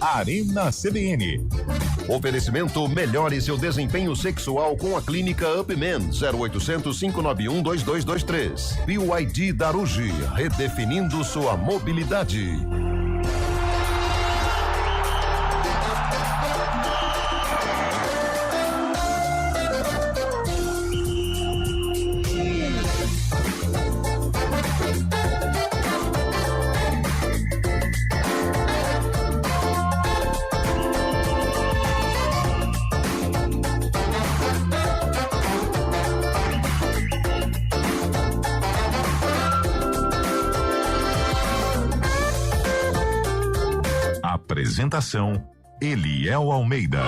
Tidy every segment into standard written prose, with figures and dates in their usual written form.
Arena CBN. Oferecimento: melhore seu desempenho sexual com a clínica Upman 0800 591 2223. BYD Darugi, redefinindo sua mobilidade. Apresentação: Eliel Almeida.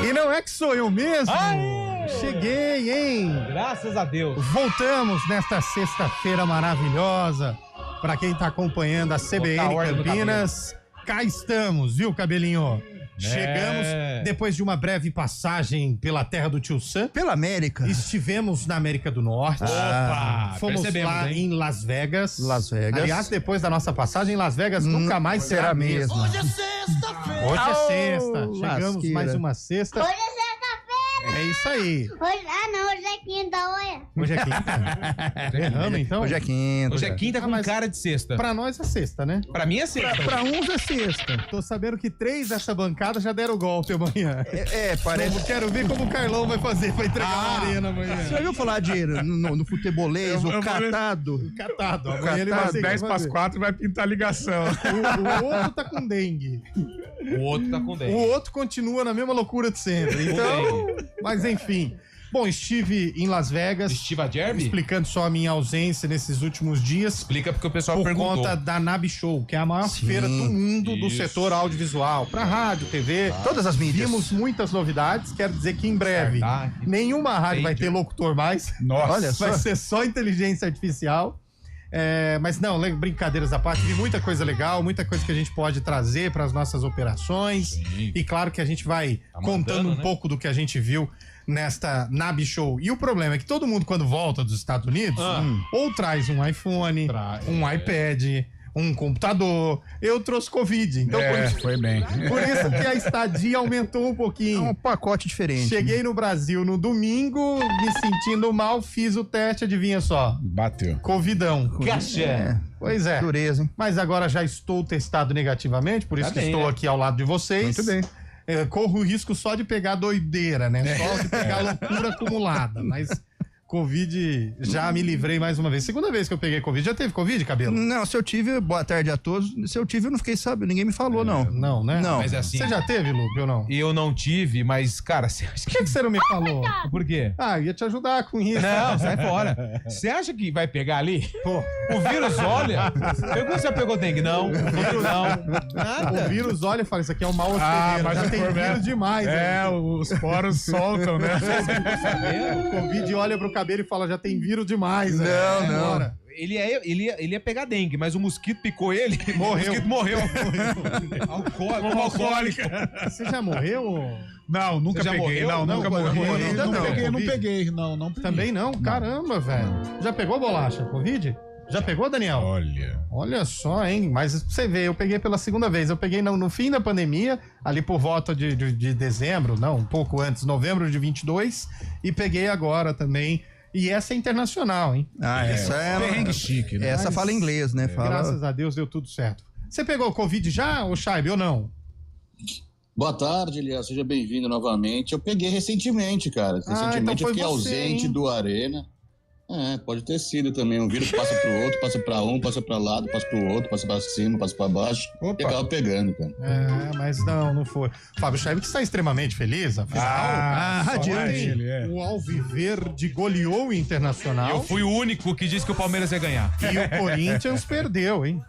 E não é que sou eu mesmo? Aê! Cheguei, hein? Graças a Deus. Voltamos nesta sexta-feira maravilhosa. Pra quem tá acompanhando a CBN Campinas, cá estamos, viu, cabelinho? Chegamos depois de uma breve passagem pela terra do Tio Sam. Pela América. Estivemos na América do Norte. Opa! Fomos lá em Las Vegas. Las Vegas. Aliás, depois da nossa passagem, Las Vegas nunca mais será a mesma. Hoje é sexta-feira. Hoje é sexta. Chegamos lasqueira. mais uma sexta. Hoje é sexta-feira. É isso aí. Hoje é quinta, olha. Hoje é quinta. Erramos, então? Hoje é quinta. Hoje é quinta com mas cara de sexta. Pra nós é sexta, né? Pra mim é sexta. Pra uns é sexta. Tô sabendo que 3 dessa bancada já deram golpe amanhã. Parece. Eu quero ver como o Carlão vai fazer pra entregar a arena amanhã. Você já ouviu falar de no futebolês, o catado? Catado. Amanhã ele vai ser 10 para as 4 vai pintar a ligação. O outro tá com dengue. O outro tá com 10. O outro continua na mesma loucura de sempre. Então, mas enfim. Bom, estive em Las Vegas. Estiva Derby? Explicando só a minha ausência nesses últimos dias. Explica porque o pessoal Por perguntou. conta da NAB Show, que é a maior feira do mundo do setor audiovisual. Pra rádio, TV. Todas as mídias. Vimos muitas novidades. Quero dizer que em breve nenhuma rádio vai ter locutor mais. Nossa, olha Vai só. ser só inteligência artificial. Mas não, brincadeiras à parte, vi muita coisa legal, muita coisa que a gente pode trazer para as nossas operações. Sim. E claro que a gente vai contando mandando, um né? pouco do que a gente viu nesta NAB Show. E o problema é que todo mundo, quando volta dos Estados Unidos, ou traz um iPhone, um iPad, um computador. Eu trouxe Covid. Então, foi bem. por isso que a estadia aumentou um É pouquinho. um pacote diferente. Cheguei no Brasil no domingo, me sentindo mal, fiz o teste, adivinha só? Bateu. Covidão. Caché. Pois é. Dureza, hein? Mas agora já estou testado negativamente, por isso Tá que bem, estou né? aqui ao lado de vocês. Muito bem. Corro o risco só de pegar doideira, né? Só de pegar loucura acumulada. Mas Covid, já me livrei mais uma vez. Segunda vez que eu peguei Covid. Já teve Covid, Cabelo? Não, se eu tive, boa tarde a todos. Se eu tive, eu não fiquei sabendo, ninguém me falou, não. Não, né? Não. Mas é assim. Você já teve, Lupe, ou não? Eu não tive, mas, cara, você acha Por que você não me falou? Por quê? Ah, ia te ajudar com isso. Não, sai fora. Você acha que vai pegar ali? Pô, O vírus olha. Pergunta se já pegou dengue. Não. O vírus não. Nada. o vírus olha e fala, isso aqui é um mau Ah, hospedeiro. mas Já o tem problema- vírus demais. É, né? os poros soltam, né? O Covid olha pro cabelo e fala, já tem vírus demais. né? Não, não. Bora. Ele ia pegar dengue, mas o mosquito picou ele. Morreu. O mosquito morreu. Alcoólica. Você já morreu? Não, nunca Você já peguei. morreu? Não, Não, nunca morreu. morri. Ainda Não não. peguei, não Covid? peguei. Não peguei. Também não? Caramba, velho. Já pegou bolacha? Covid? Já pegou, Daniel? Olha. Olha só, hein? Mas você vê, eu peguei pela segunda vez. Eu peguei no fim da pandemia, ali por volta de dezembro, não, um pouco antes, novembro de 22, e peguei agora também. E essa é internacional, hein? Ah, essa é. Perrengue chique, né? Essa Mas- fala inglês, né? Fala. Graças a Deus deu tudo certo. Você pegou o Covid já, ô Chaibe, ou não? Boa tarde, Elias. Seja bem-vindo novamente. Eu peguei recentemente, cara. Recentemente então eu foi fiquei você, ausente hein? do Arena. Pode ter sido também. Um vírus passa pro outro, passa pra um, passa pra lado, passa pro outro, passa pra cima, passa pra baixo. Opa. E acaba pegando, cara. Mas não foi. Fábio Chaibe que está extremamente feliz, afinal. radiante. Ele é. O Alviverde goleou o Internacional. Eu fui o único que disse que o Palmeiras ia ganhar. E o Corinthians perdeu, hein?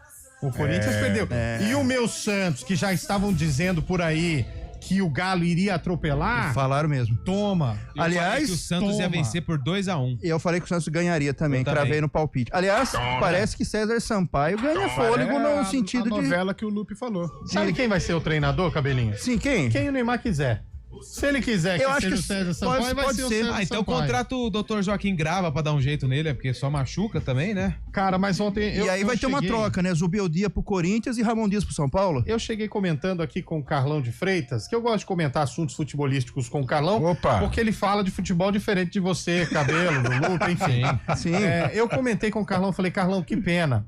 O Corinthians perdeu. E o meu Santos, que já estavam dizendo por aí que o Galo iria atropelar, Falaram mesmo. toma. Eu Aliás, falei que o Santos ia toma. vencer por 2-1. Eu falei que o Santos ganharia também, Eu também. cravei no palpite. Aliás, parece que César Sampaio ganha fôlego no sentido a de. novela que o Lupe falou. Sabe quem vai ser o treinador, Cabelinho? Sim, quem? Quem o Neymar quiser. Se ele quiser que Eu acho seja que o César Sampaio, vai pode ser o ser. César Então Sampaio. contrata o Dr. Joaquim Grava pra dar um jeito nele, é porque só machuca também, né? Cara, mas ontem... E aí vai ter uma troca, né? Zubeldia pro Corinthians e Ramon Dias pro São Paulo. Eu cheguei comentando aqui com o Carlão de Freitas, que eu gosto de comentar assuntos futebolísticos com o Carlão, Opa. porque ele fala de futebol diferente de você, Cabelo, do Luca, enfim. Sim. Eu comentei com o Carlão, falei, Carlão, que pena.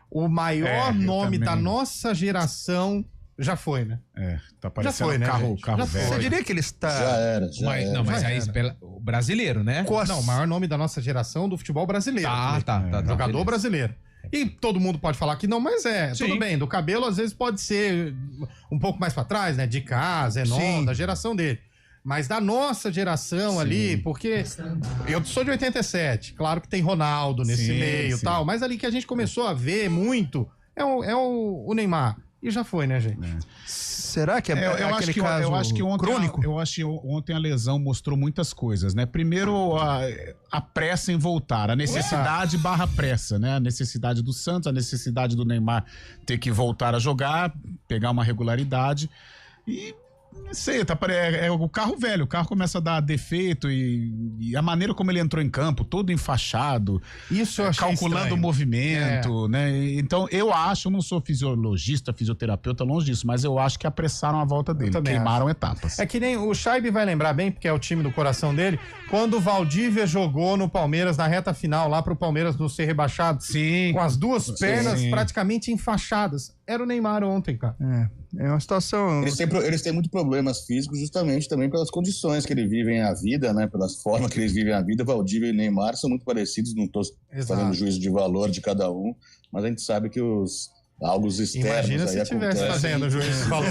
O maior eu nome também. da nossa geração já foi, né? Tá parecendo foi, né, carro, gente? carro Já foi. velho. Você diria que ele está... Já era. Mas Já aí era. o brasileiro, né? Não, o maior nome da nossa geração do futebol brasileiro. Tá. Jogador beleza. brasileiro. E todo mundo pode falar que não, mas Sim. tudo bem. Do Cabelo, às vezes, pode ser um pouco mais pra trás, né? De casa, Sim. da geração dele. Mas da nossa geração ali, porque eu sou de 87, claro que tem Ronaldo nesse Sim, meio e sim. tal, mas ali que a gente começou a ver muito é o Neymar. E já foi, né, gente? Será que é Eu aquele acho que, caso eu acho que ontem, crônico? Eu acho que ontem a lesão mostrou muitas coisas, né? Primeiro, a pressa em voltar, a necessidade barra pressa, né? A necessidade do Santos, a necessidade do Neymar ter que voltar a jogar, pegar uma regularidade e... Não sei, é o carro velho, o carro começa a dar defeito e a maneira como ele entrou em campo, todo enfaixado, Isso eu achei calculando estranho. o movimento, né? Então eu acho, eu não sou fisiologista, fisioterapeuta, longe disso, mas eu acho que apressaram a volta dele, também queimaram etapas. É que nem o Scheibe vai lembrar bem, porque é o time do coração dele, quando o Valdívia jogou no Palmeiras na reta final, lá pro Palmeiras não ser rebaixado, Sim. com as duas pernas sim. praticamente enfaixadas. Era o Neymar ontem, cara. É uma situação... Eles têm muitos problemas físicos justamente também pelas condições que eles vivem a vida, né? Pelas formas que eles vivem a vida. Valdívia e Neymar são muito parecidos, não estou fazendo juízo de valor de cada um, mas a gente sabe que algo externos Imagina aí se estivesse acontecem. fazendo juízo de valor.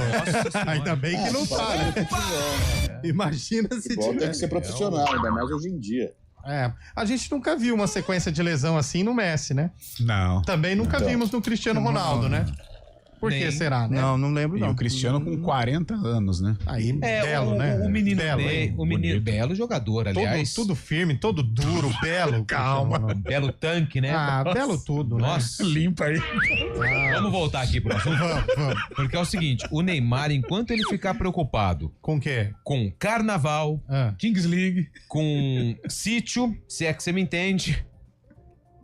Ainda bem que não tá, né? Imagina se Futebol tem que tivesse. ser profissional, ainda mais hoje em dia. A gente nunca viu uma sequência de lesão assim no Messi, né? Não. Também nunca Então. vimos no Cristiano Ronaldo, né? Por que Nem. será, né? Não lembro, E não. o Cristiano com 40 anos, né? Aí, belo, o, né? o menino belo, hein? o menino belo jogador, aliás. Tudo firme, todo duro, belo. Calma. Cristiano Ronaldo. Belo tanque, né? Belo tudo, né? Nossa. Limpa aí. Vamos voltar aqui pro assunto. Vamos. Porque é o seguinte, o Neymar, enquanto ele ficar preocupado Com o quê? com carnaval, Kings League. com sítio, se é que você me entende,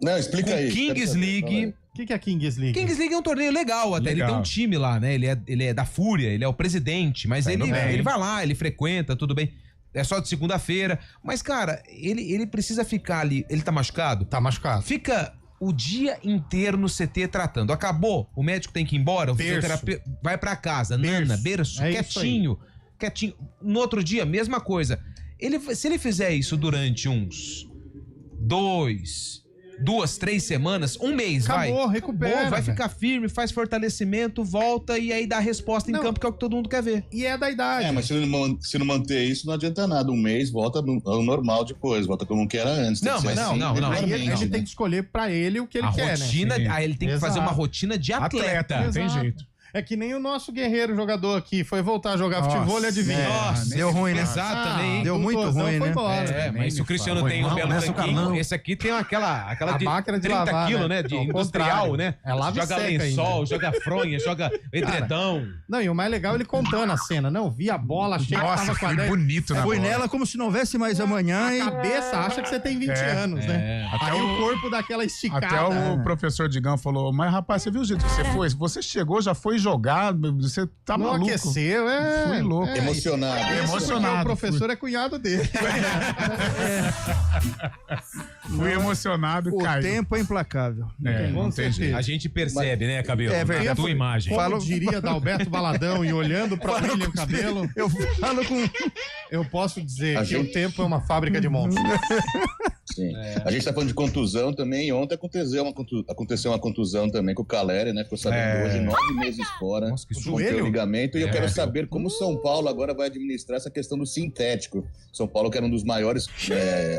Não, explica com aí. Kings Quero saber, League. fala aí. O que é a Kings League? Kings League é um torneio legal até, ele Legal. tem um time lá, né? Ele é da Fúria, ele é o presidente, mas Tá indo bem. ele vai lá, ele frequenta, tudo bem. É só de segunda-feira. Mas, cara, ele precisa ficar ali. Ele tá machucado? Tá machucado. Fica o dia inteiro no CT tratando. Acabou, o médico tem que ir embora, o Berço. fisioterapeuta vai pra casa, Berço. nana, berço, É isso quietinho. No outro dia, mesma coisa. Se ele fizer isso durante uns 2, 3 semanas, um mês, Acabou, recupera, Acabou, vai velho. ficar firme, faz fortalecimento, volta e aí dá a resposta em Não. campo, que é o que todo mundo quer ver. E é da idade. Mas se não manter isso, não adianta nada. Um mês volta ao normal depois, volta como que era antes. Tem Não, que ser mas assim, não. Aí regularmente, ele né? tem que escolher pra ele o que ele a quer, rotina, né? aí ele tem que fazer Exato. uma rotina de atleta. Não tem Exato. jeito. É que nem o nosso guerreiro jogador aqui foi voltar a jogar Nossa, futebol e adivinha. Nossa, Deu ruim, né? pesado também, hein? Deu muito contusão, ruim, foi né? embora. É, nem mas se me o Cristiano fala. tem um Não, belo nessa tanquinho, calão. esse aqui tem aquela A de máquina de 30 lavar, quilos, né? né? De Ao industrial, contrário. né? É lava e joga seca lençol, ainda. joga fronha, joga edredão. Não, e o mais legal é ele contando a cena. Não, vi a bola, achei que Nossa, tava com a foi 10. bonito na Fui bola. nela como se não houvesse mais amanhã A e... cabeça acha que você tem 20 anos, né? Até Aí o- o corpo dá aquela esticada. Até o professor Digão falou, mas rapaz, você viu o jeito que você foi? Você chegou, já foi jogar, você tá Não maluco. aqueceu, é. Fui louco. É, Emocionado. isso porque Emocionado, O professor é cunhado dele. Fui emocionado e O caí. tempo é implacável. Não tem jeito. A gente percebe, né, Cabelo? É verdade. A tua imagem. Como diria Dalberto Baladão e olhando para o William Cabelo, Eu falo com... eu posso dizer A que gente- o tempo é uma fábrica de monstros. Sim. A gente tá falando de contusão também. E ontem aconteceu uma contusão também com o Caleri, né? Ficou sabendo hoje, 9 meses fora. Nossa, que O susto. joelho? Rompeu o ligamento. E eu É. quero saber como o São Paulo agora vai administrar essa questão do sintético. São Paulo, que era um dos maiores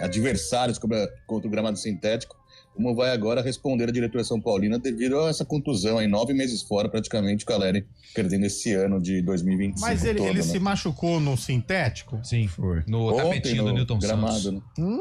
adversários contra o gramado sintético. Como vai agora responder a diretoria São Paulina devido a essa contusão aí, 9 meses fora, praticamente, o Caleri perdendo esse ano de 2025. Mas ele todo, né? se machucou no sintético? Sim, Foi. no Ontem, tapetinho do no Newton gramado, Santos. né?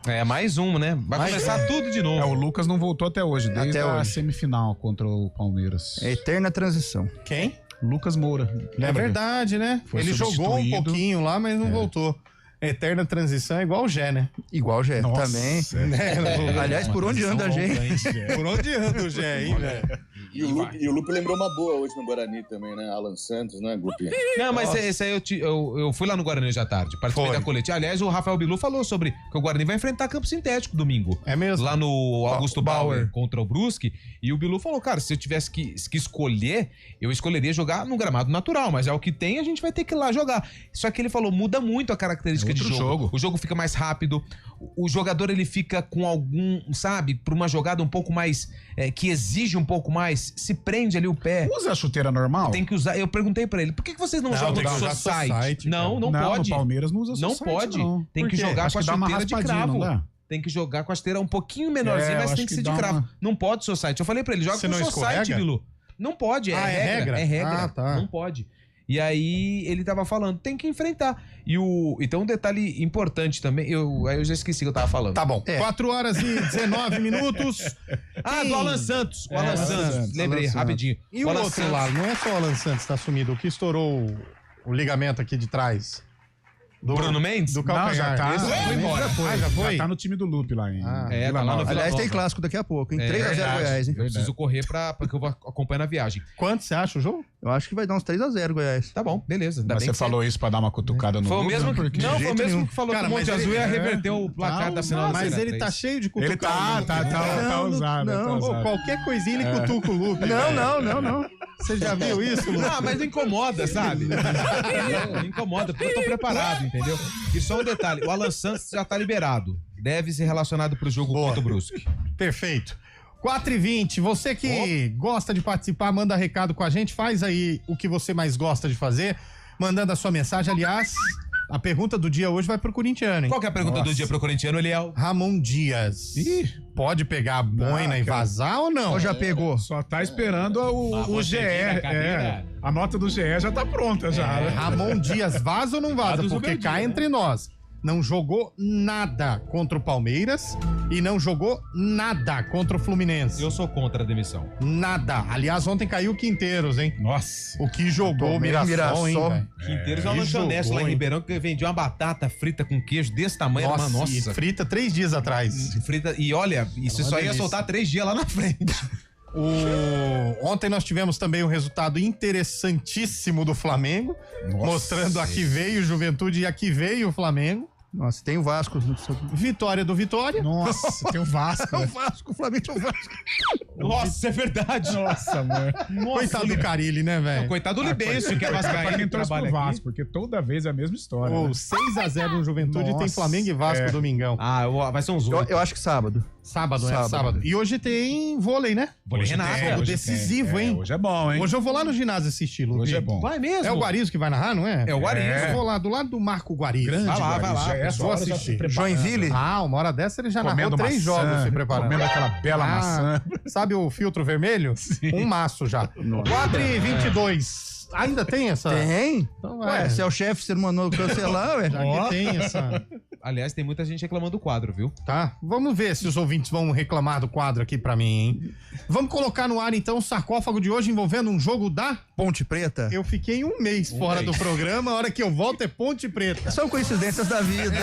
É, mais um, né? Vai começar tudo de novo. O Lucas não voltou até hoje, desde Até a hoje. semifinal contra o Palmeiras. É eterna transição. Quem? Lucas Moura. É Lembra? verdade, né? Foi Ele jogou um substituído. pouquinho lá, mas não voltou. Eterna transição é igual o Gé, né? Igual o Gé, Nossa, também. é. Aliás, por onde anda a gente? Por onde anda o Gé, hein, velho? E o Lupe lembrou uma boa hoje no Guarani também, né? Alan Santos, né, Gupi? Não, mas esse aí eu fui lá no Guarani hoje à tarde, participei Foi. da coletiva. Aliás, o Rafael Bilu falou sobre que o Guarani vai enfrentar campo sintético domingo. É mesmo? Lá no Augusto Bauer. Bauer contra o Brusque. E o Bilu falou, cara, se eu tivesse que escolher, eu escolheria jogar no gramado natural, mas é o que tem, a gente vai ter que ir lá jogar. Só que ele falou, muda muito a característica de Outro jogo. jogo. O jogo fica mais rápido, o jogador ele fica com algum, sabe, pra uma jogada um pouco mais, que exige um pouco mais, se prende ali o pé. Usa a chuteira normal? Tem que usar. Eu perguntei pra ele, por que vocês não jogam tem que no usar society? society, Não, cara. não pode. No Palmeiras não usa Não society, pode. não. Tem Por que quê? jogar Acho com a que dá uma chuteira de raspadinha, cravo. não dá? Tem que jogar com a esteira um pouquinho menorzinha, eu mas acho tem que que ser de dá cravo. uma- Não pode society. Eu falei pra ele, joga Você com não society, escorrega? Bilu. Não pode, Ah, é regra? É regra. Ah, tá. Não pode. E aí ele tava falando, tem que enfrentar. Então um detalhe importante também, aí eu já esqueci o que eu tava falando. Tá bom. É. 4 horas e 19 minutos. Do Alan Santos. O Alan Alan Santos. Santos. Lembrei, Alan Santos. rapidinho. E o Alan outro Santos- lá, não é só o Alan Santos que tá sumido, o que estourou o ligamento aqui de trás. Bruno Mendes? Do Não, calcanhar. já tá. Esse foi embora. Já foi? Já tá no time do Lupe lá em Ah. É, Vila tá lá no Nova. Vila Aliás, tem Nova. clássico daqui a pouco, hein? É 3x0 verdade. Goiás, hein? Eu preciso correr pra que eu vou acompanhar na viagem. Quanto você acha o jogo? Eu acho que vai dar uns 3x0 Goiás. Tá bom, beleza. Ainda Mas bem você que falou isso pra dar uma cutucada no Foi o Lupe? mesmo Porque- que, não, de foi o jeito mesmo nenhum. que falou Cara, que o Monte mas Azul ele- ia reverter o placar da final. Mas da ele Cena tá 3. cheio de Ele cutucada. tá usado. não. Ô, qualquer coisinha ele cutuca o Lupe. Não. Você já viu isso, Lupe? Ah, mas não incomoda, sabe? Não incomoda, porque eu tô preparado, entendeu? E só um detalhe, o Alan Santos já tá liberado. Deve ser relacionado pro jogo contra o Brusque. Perfeito. 4h20, você que gosta de participar, manda recado com a gente, faz aí o que você mais gosta de fazer, mandando a sua mensagem. Aliás, a pergunta do dia hoje vai pro corintiano, hein? Qual que é a pergunta do dia pro corintiano, Eliel? Ramon Dias. Pode pegar a boina e cara. vazar ou não? Ou já pegou? Só tá esperando o você GE. tira a cadeira. É. A nota do GE já tá pronta já. né? Ramon Dias vaza ou não vaza? do Porque Zubeldia, cá né? entre nós, não jogou nada contra o Palmeiras e não jogou nada contra o Fluminense. Eu sou contra a demissão. Nada. Aliás, ontem caiu o Quinteiros, hein? Nossa. O que jogou o Tomei Mirassol, hein, Mirassol. velho? Quinteiros é uma que lanchonete jogou, lá em hein? Ribeirão que vendia uma batata frita com queijo desse tamanho. Era uma Nossa, e nossa. frita 3 dias atrás. Frita, e olha, isso uma só ia delícia. soltar 3 dias lá na frente. Ontem nós tivemos também um resultado interessantíssimo do Flamengo, mostrando a que veio o Juventude e a que veio o Flamengo. Nossa, tem o Vasco. Vitória do Vitória. Nossa, tem o Vasco. É o né? Vasco, o Flamengo é o Vasco. Nossa, é verdade. Nossa, mano. Coitado do Carilli, né, velho? Coitado do Libêncio, que é Pra vascaíno, quem que torce pro trabalha aqui. Vasco, porque toda vez é a mesma história. O né? 6x0 no Juventude tem Nossa, Flamengo e Vasco domingão. Ah, vai ser uns 8. Eu acho que sábado. Sábado, né? Sábado. Sábado. E hoje tem vôlei, né? Vôlei Renato. Jogo hoje decisivo, tem. hein? Hoje é bom, hein? Hoje eu vou lá no ginásio assistir, Lupe. Hoje é bom. Vai mesmo. É o Guarizo que vai narrar, não é? É o Guarizo. Eu vou lá do lado do Marco Guarizo. Grande Vai lá, Guarizo. vai lá. Já é essa Vou hora, já assistir. se preparando. Joinville? Ah, uma hora dessa ele já narrou Comendo 3 maçã, jogos se preparando. comendo aquela bela maçã. Sabe o filtro vermelho? Um maço já. 4h22. Ainda tem essa? Tem? Então, Ué, se é o chefe, você não mandou cancelar, ué. Já que tem essa. Aliás, tem muita gente reclamando do quadro, viu? Tá, vamos ver se os ouvintes vão reclamar do quadro aqui pra mim, hein? Vamos colocar no ar então o sarcófago de hoje envolvendo um jogo da... Ponte Preta. Eu fiquei um mês fora do programa, a hora que eu volto é Ponte Preta. São coincidências da vida.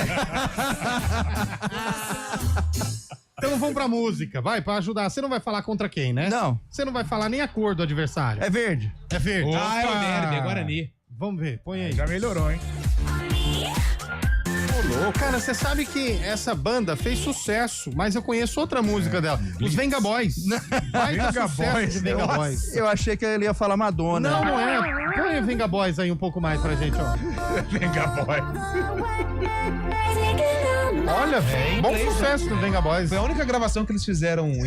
Então vamos pra música, vai, pra ajudar. Você não vai falar contra quem, né? Não, Você não vai falar nem a cor do adversário. é verde. É verde. Ah, é o Derby, é Guarani. Vamos ver, põe aí. Já melhorou, hein? Cara, você sabe que essa banda fez sucesso, mas eu conheço outra música dela. Os Venga Boys. Vai ter Venga sucesso Boys, de Venga nossa. Boys. Eu achei que ele ia falar Madonna. Não, não é. Põe o Venga Boys aí um pouco mais pra gente, ó. Venga, boy. Olha, bom sucesso do Venga Boys. Foi a única gravação que eles fizeram em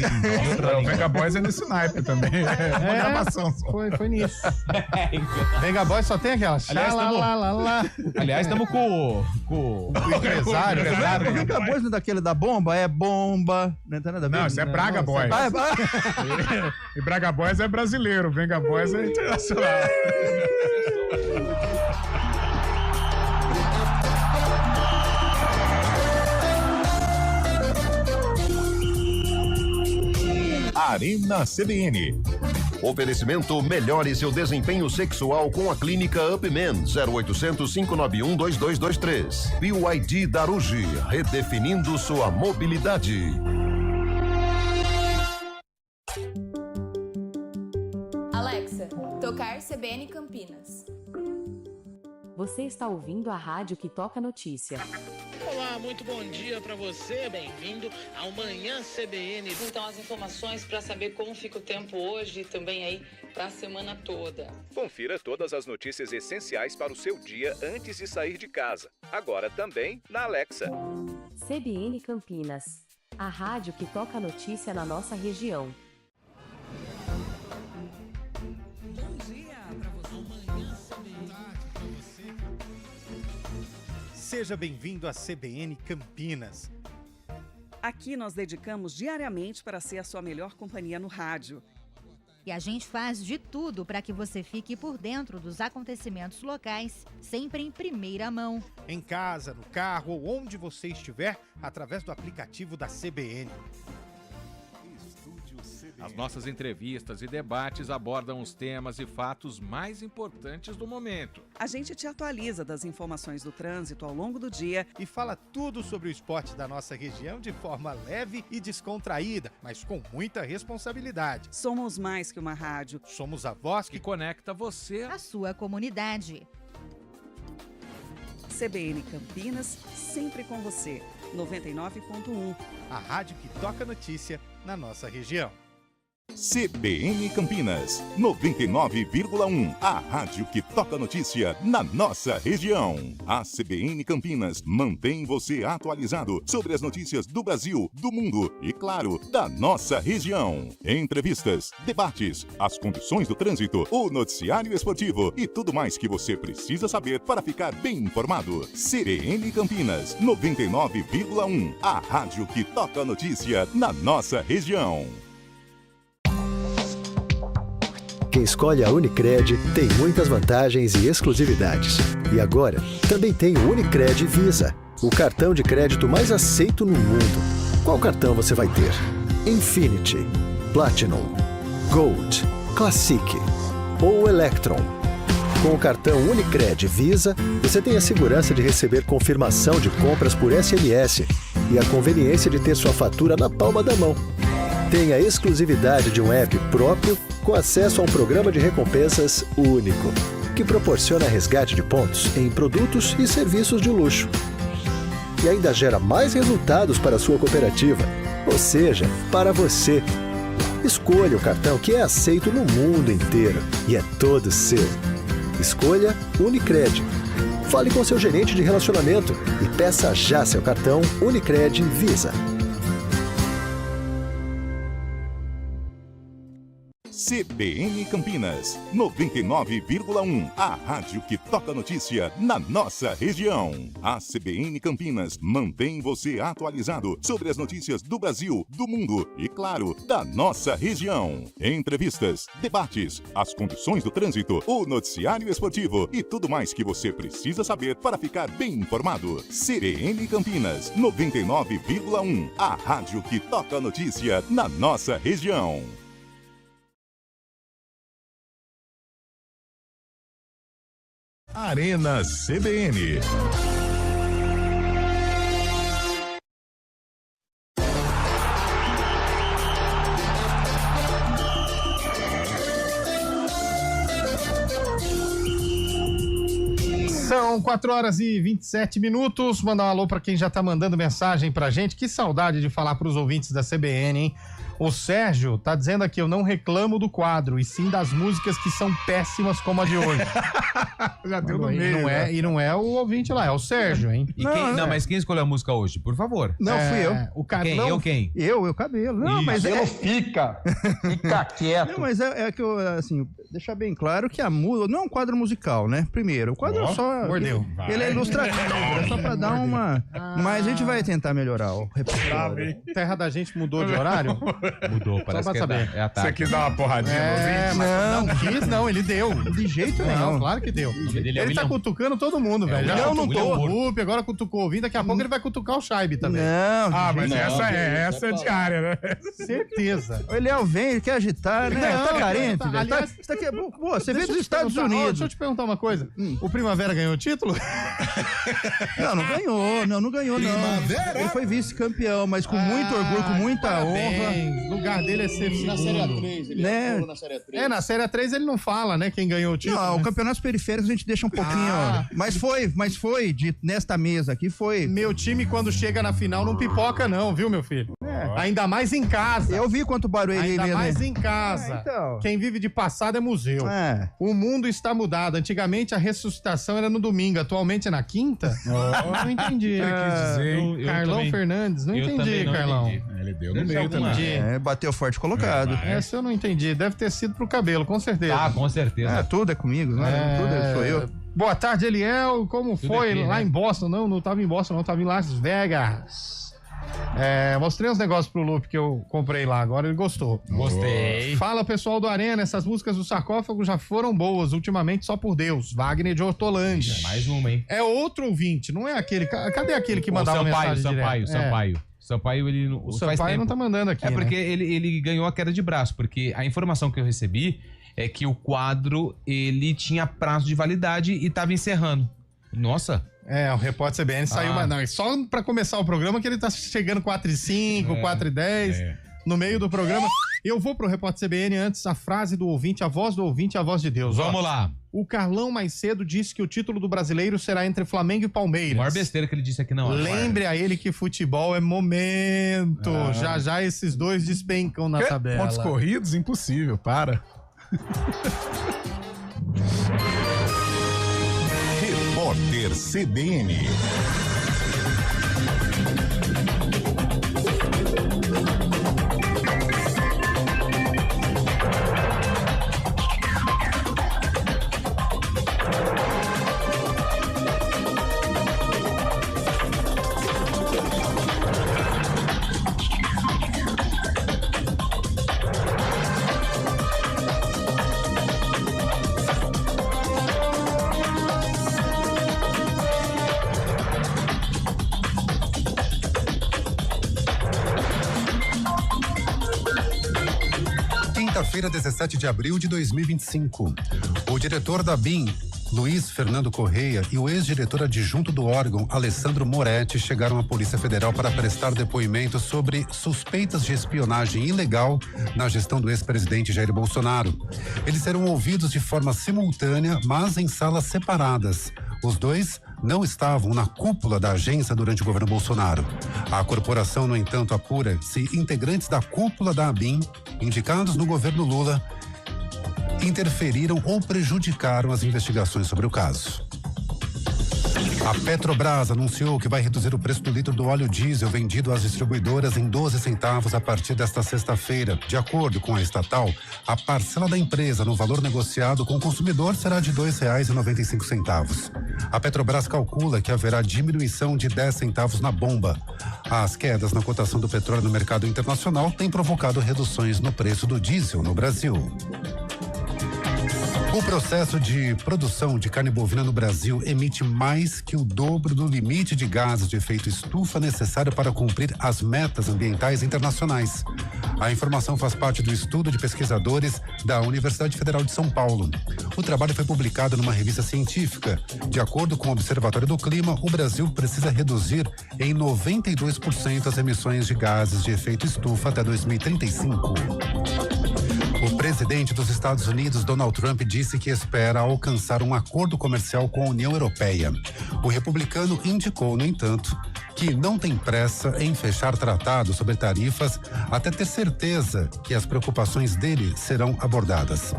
outra O língua. Venga Boys é nesse naipe também. É uma gravação só. Foi nisso. Venga Boys só tem aquela. Aliás, Lá. Aliás, estamos com O empresário. O Venga Boys não é daquele da bomba? É bomba. Não tem nada a ver. Não, isso é Braga Boys. Ah, E Braga Boys é brasileiro, Venga Boys é internacional. Arena CBN. Oferecimento: melhore seu desempenho sexual com a clínica Upman, 0800 591 2223. BYD Darugi, redefinindo sua mobilidade. Alexa, tocar CBN Campinas. Você está ouvindo a rádio que toca notícia. Olá, muito bom dia para você, bem-vindo ao Manhã CBN. Então, as informações para saber como fica o tempo hoje e também aí para a semana toda. Confira todas as notícias essenciais para o seu dia antes de sair de casa. Agora também na Alexa. CBN Campinas, a rádio que toca notícia na nossa região. Seja bem-vindo à CBN Campinas. Aqui nós dedicamos diariamente para ser a sua melhor companhia no rádio. E a gente faz de tudo para que você fique por dentro dos acontecimentos locais, sempre em primeira mão. Em casa, no carro ou onde você estiver, através do aplicativo da CBN. As nossas entrevistas e debates abordam os temas e fatos mais importantes do momento. A gente te atualiza das informações do trânsito ao longo do dia e fala tudo sobre o esporte da nossa região de forma leve e descontraída, mas com muita responsabilidade. Somos mais que uma rádio. Somos a voz que conecta você à sua comunidade. CBN Campinas, sempre com você. 99.1. A rádio que toca notícia na nossa região. CBN Campinas, 99,1, a rádio que toca notícia na nossa região. A CBN Campinas mantém você atualizado sobre as notícias do Brasil, do mundo e, claro, da nossa região. Entrevistas, debates, as condições do trânsito, o noticiário esportivo e tudo mais que você precisa saber para ficar bem informado. CBN Campinas, 99,1, a rádio que toca notícia na nossa região. Quem escolhe a Unicred tem muitas vantagens e exclusividades. E agora, também tem o Unicred Visa, o cartão de crédito mais aceito no mundo. Qual cartão você vai ter? Infinity, Platinum, Gold, Classic ou Electron? Com o cartão Unicred Visa, você tem a segurança de receber confirmação de compras por SMS e a conveniência de ter sua fatura na palma da mão. Tem a exclusividade de um app próprio com acesso a um programa de recompensas único, que proporciona resgate de pontos em produtos e serviços de luxo. E ainda gera mais resultados para a sua cooperativa, ou seja, para você. Escolha o cartão que é aceito no mundo inteiro e é todo seu. Escolha Unicred. Fale com seu gerente de relacionamento e peça já seu cartão Unicred Visa. CBN Campinas, 99,1, a rádio que toca notícia na nossa região. A CBN Campinas mantém você atualizado sobre as notícias do Brasil, do mundo e, claro, da nossa região. Entrevistas, debates, as condições do trânsito, o noticiário esportivo e tudo mais que você precisa saber para ficar bem informado. CBN Campinas, 99,1, a rádio que toca notícia na nossa região. Arena CBN. São 4h27. Mandar um alô para quem já tá mandando mensagem pra gente. Que saudade de falar pros ouvintes da CBN, hein? O Sérgio tá dizendo aqui, eu não reclamo do quadro, e sim das músicas que são péssimas como a de hoje. Já deu no meio. Não é, e não é o ouvinte lá, é o Sérgio, hein? E quem, não, mas quem escolheu a música hoje, por favor? Não, fui eu. O Carlão. Quem? Eu quem? Eu, Cabelo. Não, Isso. mas Cabelo fica quieto. Não, mas é que eu, assim, deixar bem claro que a música não é um quadro musical, né? Primeiro, o quadro é só... Mordeu. Ele é ilustrativo, é só pra dar uma... Mas a gente vai tentar melhorar o repertório. Terra da Gente mudou de horário? Mudou, parece Só pra que saber. é ataque. Você quis dar uma porradinha no Não quis, não, ele deu. De jeito Não, nenhum. claro que deu. Ele tá cutucando todo mundo, velho. William não tô. O Lupe, agora cutucou o Vim, daqui a pouco ele vai cutucar o Shaibe também. Não, mas essa é diária, né? Certeza. O Eliel vem, ele quer agitar, né? Não, Tá carente, velho. aliás, Tá aqui, pô, você veio Deixa eu dos te Estados perguntar, Unidos. Deixa eu te perguntar uma coisa. O Primavera ganhou o título? Não ganhou, não ganhou, não. Ele foi vice-campeão, mas com muito orgulho, com muita honra. O lugar dele é ser Na Série A3, ele Né? na Série A3. Na Série A3 ele não fala, né? Quem ganhou o título. Não, o campeonato periférico a gente deixa um pouquinho, ó. Mas foi, nesta mesa aqui foi. Meu time, quando chega na final, não pipoca, não, viu, meu filho? Ainda mais em casa. Eu vi quanto barulho ele Ainda mais né? em casa. Então. Quem vive de passado é museu. O mundo está mudado. Antigamente a ressuscitação era no domingo, atualmente é na quinta? Não entendi. Carlão também. Fernandes, não entendi, Carlão. Ele deu no meio também. Bateu forte colocado. Essa eu não entendi. Deve ter sido pro cabelo, com certeza. Ah, com certeza. Tudo é comigo, né? Tudo sou eu. Boa tarde, Eliel. Como Tudo foi aqui, lá né? em Boston? Não tava em Boston, não. Tava em Las Vegas. Mostrei uns negócios pro Lupe que eu comprei lá. Agora ele gostou. Gostei. Fala, pessoal do Arena. Essas músicas do Sarcófago já foram boas. Ultimamente, só por Deus. Wagner de Hortolândia. Mais uma, hein? É outro ouvinte, não é aquele... Cadê aquele que mandava mensagem direto? Sampaio, ele não. O Sampaio não tá mandando aqui, porque né? ele ganhou a queda de braço, porque a informação que eu recebi é que o quadro, ele tinha prazo de validade e tava encerrando. Nossa. O repórter CBN saiu, mas não, só pra começar o programa que ele tá chegando 4h05, 4h10, no meio do programa. Eu vou pro repórter CBN antes, a frase do ouvinte, a voz do ouvinte, a voz de Deus. Vamos lá. O Carlão mais cedo disse que o título do brasileiro será entre Flamengo e Palmeiras. A maior besteira que ele disse aqui não. Lembre a ele que futebol é momento. Já esses dois despencam na tabela. Pontos corridos? Impossível, para. Repórter CBN. Quinta-feira, 17 de abril de 2025. O diretor da BIM, Luiz Fernando Correia, e o ex-diretor adjunto do órgão, Alessandro Moretti, chegaram à Polícia Federal para prestar depoimento sobre suspeitas de espionagem ilegal na gestão do ex-presidente Jair Bolsonaro. Eles serão ouvidos de forma simultânea, mas em salas separadas. Os dois não estavam na cúpula da agência durante o governo Bolsonaro. A corporação, no entanto, apura se integrantes da cúpula da ABIN, indicados no governo Lula, interferiram ou prejudicaram as investigações sobre o caso. A Petrobras anunciou que vai reduzir o preço do litro do óleo diesel vendido às distribuidoras em 12 centavos a partir desta sexta-feira. De acordo com a estatal, a parcela da empresa no valor negociado com o consumidor será de R$ 2,95. A Petrobras calcula que haverá diminuição de 10 centavos na bomba. As quedas na cotação do petróleo no mercado internacional têm provocado reduções no preço do diesel no Brasil. O processo de produção de carne bovina no Brasil emite mais que o dobro do limite de gases de efeito estufa necessário para cumprir as metas ambientais internacionais. A informação faz parte do estudo de pesquisadores da Universidade Federal de São Paulo. O trabalho foi publicado numa revista científica. De acordo com o Observatório do Clima, o Brasil precisa reduzir em 92% as emissões de gases de efeito estufa até 2035. O presidente dos Estados Unidos, Donald Trump, disse que espera alcançar um acordo comercial com a União Europeia. O republicano indicou, no entanto, que não tem pressa em fechar tratados sobre tarifas até ter certeza que as preocupações dele serão abordadas.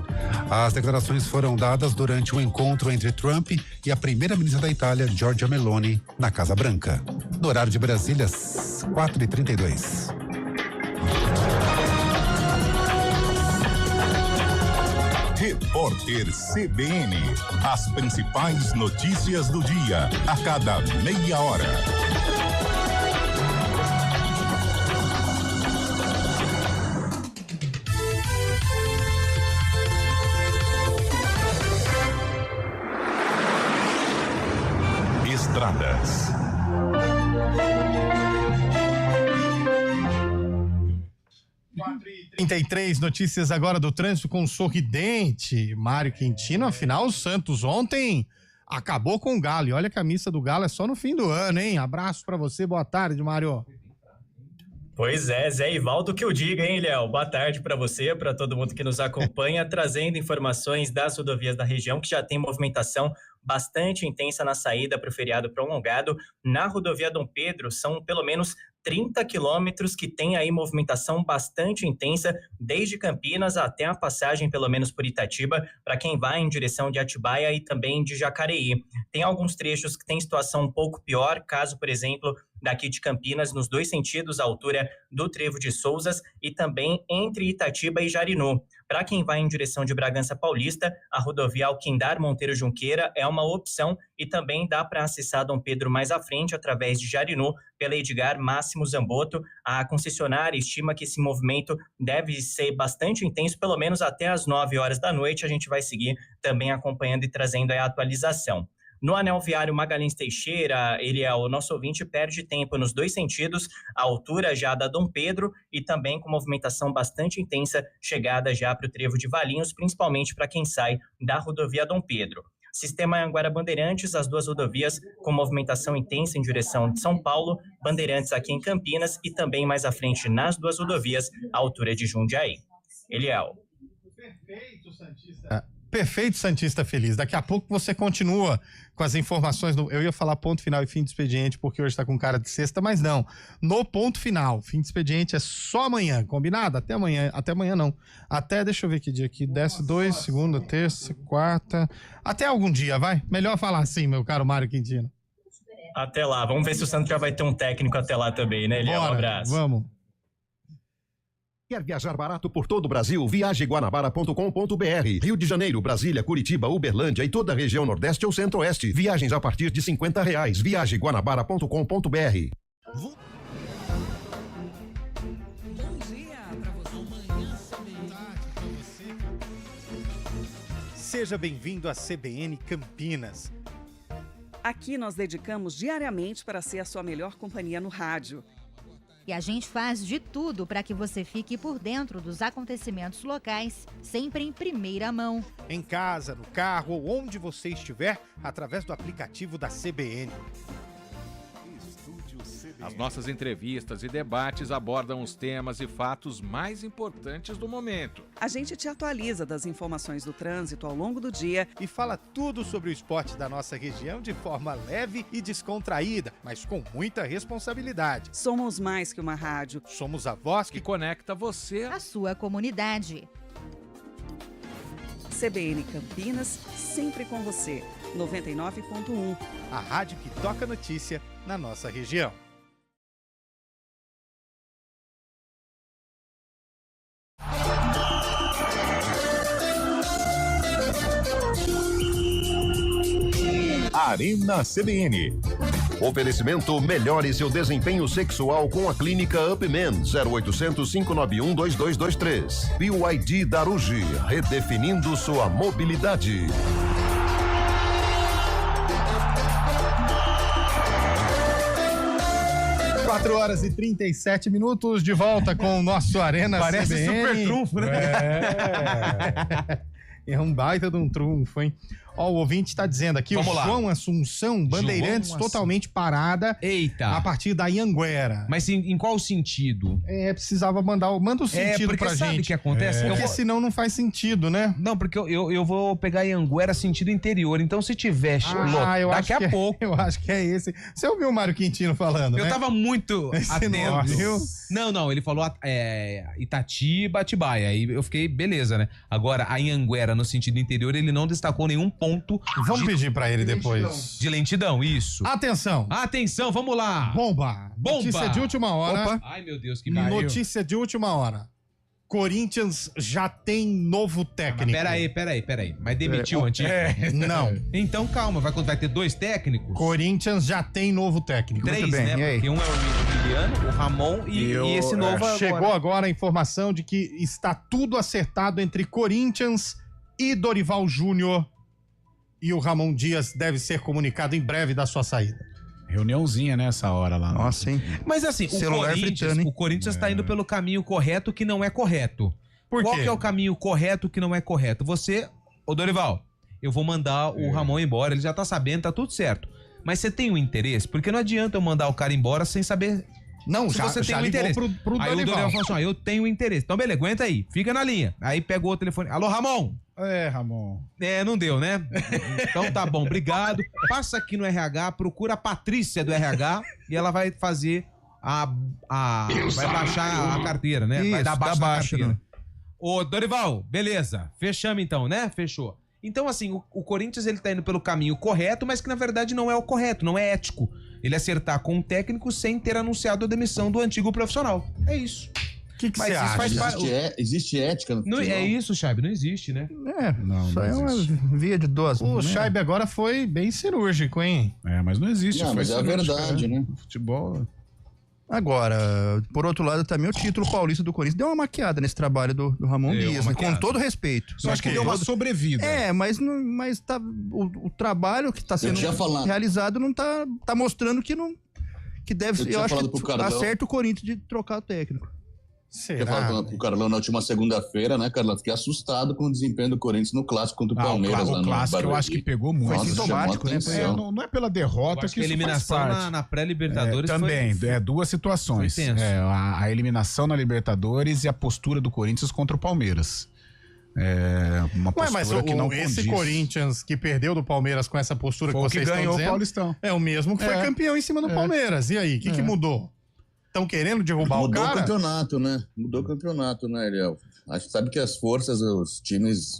As declarações foram dadas durante um encontro entre Trump e a primeira-ministra da Itália, Giorgia Meloni, na Casa Branca. No horário de Brasília, 4h32. Repórter CBN. As principais notícias do dia, a cada meia hora. Estradas. e 33 notícias agora do trânsito com o sorridente Mário Quintino. Afinal, o Santos ontem acabou com o Galo. E olha que a missa do Galo é só no fim do ano, hein? Abraço pra você, boa tarde, Mário. Pois é, Zé Ivaldo que eu diga, hein, Léo? Boa tarde para você, para todo mundo que nos acompanha, trazendo informações das rodovias da região, que já tem movimentação bastante intensa na saída para o feriado prolongado. Na rodovia Dom Pedro, são pelo menos 30 quilômetros que tem aí movimentação bastante intensa, desde Campinas até a passagem, pelo menos por Itatiba, para quem vai em direção de Atibaia e também de Jacareí. Tem alguns trechos que tem situação um pouco pior, caso, por exemplo, daqui de Campinas, nos dois sentidos, à altura do Trevo de Souzas e também entre Itatiba e Jarinu. Para quem vai em direção de Bragança Paulista, a rodovia Alquindar Monteiro Junqueira é uma opção e também dá para acessar Dom Pedro mais à frente, através de Jarinu, pela Edgar Máximo Zamboto. A concessionária estima que esse movimento deve ser bastante intenso, pelo menos até às 9 horas da noite. A gente vai seguir também acompanhando e trazendo a atualização. No anel viário Magalhães Teixeira, ele é o nosso ouvinte, perde tempo nos dois sentidos, a altura já da Dom Pedro e também com movimentação bastante intensa, chegada já para o Trevo de Valinhos, principalmente para quem sai da rodovia Dom Pedro. Sistema Anguera Bandeirantes, as duas rodovias com movimentação intensa em direção de São Paulo, Bandeirantes aqui em Campinas e também mais à frente nas duas rodovias, à altura de Jundiaí. Eliel. Perfeito, Santista. Perfeito, Santista Feliz. Daqui a pouco você continua com as informações. Eu ia falar ponto final e fim de expediente, porque hoje tá com cara de sexta, mas não. No ponto final, fim de expediente é só amanhã, combinado? Até amanhã não. Deixa eu ver que dia aqui, desce 2, segunda, terça, quarta, até algum dia, vai? Melhor falar assim, meu caro Mário Quintino. Até lá, vamos ver se o Santos já vai ter um técnico até lá também, né, Eliel? Um abraço. Vamos. Quer viajar barato por todo o Brasil? Viaje guanabara.com.br. Rio de Janeiro, Brasília, Curitiba, Uberlândia e toda a região Nordeste ou Centro-Oeste. Viagens a partir de R$50. Viaje guanabara.com.br. Seja bem-vindo à CBN Campinas. Aqui nós dedicamos diariamente para ser a sua melhor companhia no rádio. E a gente faz de tudo para que você fique por dentro dos acontecimentos locais, sempre em primeira mão. Em casa, no carro ou onde você estiver, através do aplicativo da CBN. As nossas entrevistas e debates abordam os temas e fatos mais importantes do momento. A gente te atualiza das informações do trânsito ao longo do dia e fala tudo sobre o esporte da nossa região de forma leve e descontraída, mas com muita responsabilidade. Somos mais que uma rádio. Somos a voz que conecta você à sua comunidade. CBN Campinas, sempre com você. 99.1. A rádio que toca notícia na nossa região. Arena CBN. Oferecimento: melhore seu desempenho sexual com a clínica UpMen. 0800 591 2223. BYD Darugi, redefinindo sua mobilidade. 4h37, de volta com o nosso Arena Parece CBN. super trunfo, né? É um baita de um trunfo, hein? Ó, o ouvinte tá dizendo aqui, Vamos lá. João Assunção, Bandeirantes totalmente parada. Eita. A partir da Anhanguera. Mas em qual sentido? Precisava manda o sentido pra gente. Sabe o que acontece? Porque senão não faz sentido, né? Não, porque eu vou pegar Anhanguera sentido interior. Então, se tiver daqui a pouco... Eu acho que é esse. Você ouviu o Mário Quintino falando, Eu né? tava muito atento. Viu? Não, ele falou Itatiba, Atibaia. Aí eu fiquei, beleza, né? Agora, a Anhanguera no sentido interior, ele não destacou nenhum ponto. Vamos pedir pra ele depois. De lentidão, isso. Atenção, vamos lá. Bomba. Notícia de última hora. Opa. Ai, meu Deus, que barulho. Notícia de última hora. Corinthians já tem novo técnico. Peraí. Mas demitiu o antigo? Não. Então calma, vai ter 2 técnicos? Corinthians já tem novo técnico. 3, né? Porque um é o Emiliano, o Ramon e esse novo agora. Chegou agora a informação de que está tudo acertado entre Corinthians e Dorival Júnior. E o Ramon Dias deve ser comunicado em breve da sua saída. Reuniãozinha nessa hora lá. Nossa, hein? Mas assim, o Corinthians tá indo pelo caminho correto que não é correto. Por quê? Qual que é o caminho correto que não é correto? Ô Dorival, eu vou mandar o Ramon embora, ele já tá sabendo, tá tudo certo. Mas você tem um interesse? Porque não adianta eu mandar o cara embora sem saber... Não, se já, você já tem um ligou interesse. pro aí o Dorival falou assim, eu tenho interesse. Então beleza, aguenta aí, fica na linha. Aí pegou o telefone, alô Ramon? Ramon. Não deu, né? Então tá bom, obrigado. Passa aqui no RH, procura a Patrícia do RH e ela vai fazer vai baixar a carteira, né? Isso, vai dar baixa na carteira. Né? Ô, Dorival, beleza. Fechamos então, né? Fechou. Então, assim, o Corinthians ele tá indo pelo caminho correto, mas que na verdade não é o correto, não é ético. Ele acertar com um técnico sem ter anunciado a demissão do antigo profissional. É isso. O que você acha? Existe ética no futebol? É isso, Chaibe, não existe, né? Não é uma via de duas. O Chaibe agora foi bem cirúrgico, hein? Mas não existe. Não, mas é a verdade, né? Futebol... Agora, por outro lado, também o título paulista do Corinthians deu uma maquiada nesse trabalho do Ramon Dias, né? Com todo respeito. Só acho que deu uma sobrevida. Mas tá, o trabalho que está sendo realizado não tá mostrando que não... Que deve, eu acho que acerta o Corinthians de trocar o técnico. Eu falei pro Carlão na última segunda-feira, né, Carlão? Fiquei assustado com o desempenho do Corinthians no clássico contra o Palmeiras. O clássico eu acho que pegou muito. Foi sintomático, né? Não é pela derrota que a eliminação na pré-Libertadores também, duas situações. A eliminação na Libertadores e a postura do Corinthians contra o Palmeiras. Uma postura que não esse condiz. Corinthians que perdeu do Palmeiras com essa postura foi que vocês ganhou estão dizendo, o Paulistão. É o mesmo que foi campeão em cima do Palmeiras. E aí, o que mudou? Estão querendo derrubar o cara? Mudou o campeonato, né, Eliel? A gente sabe que as forças, os times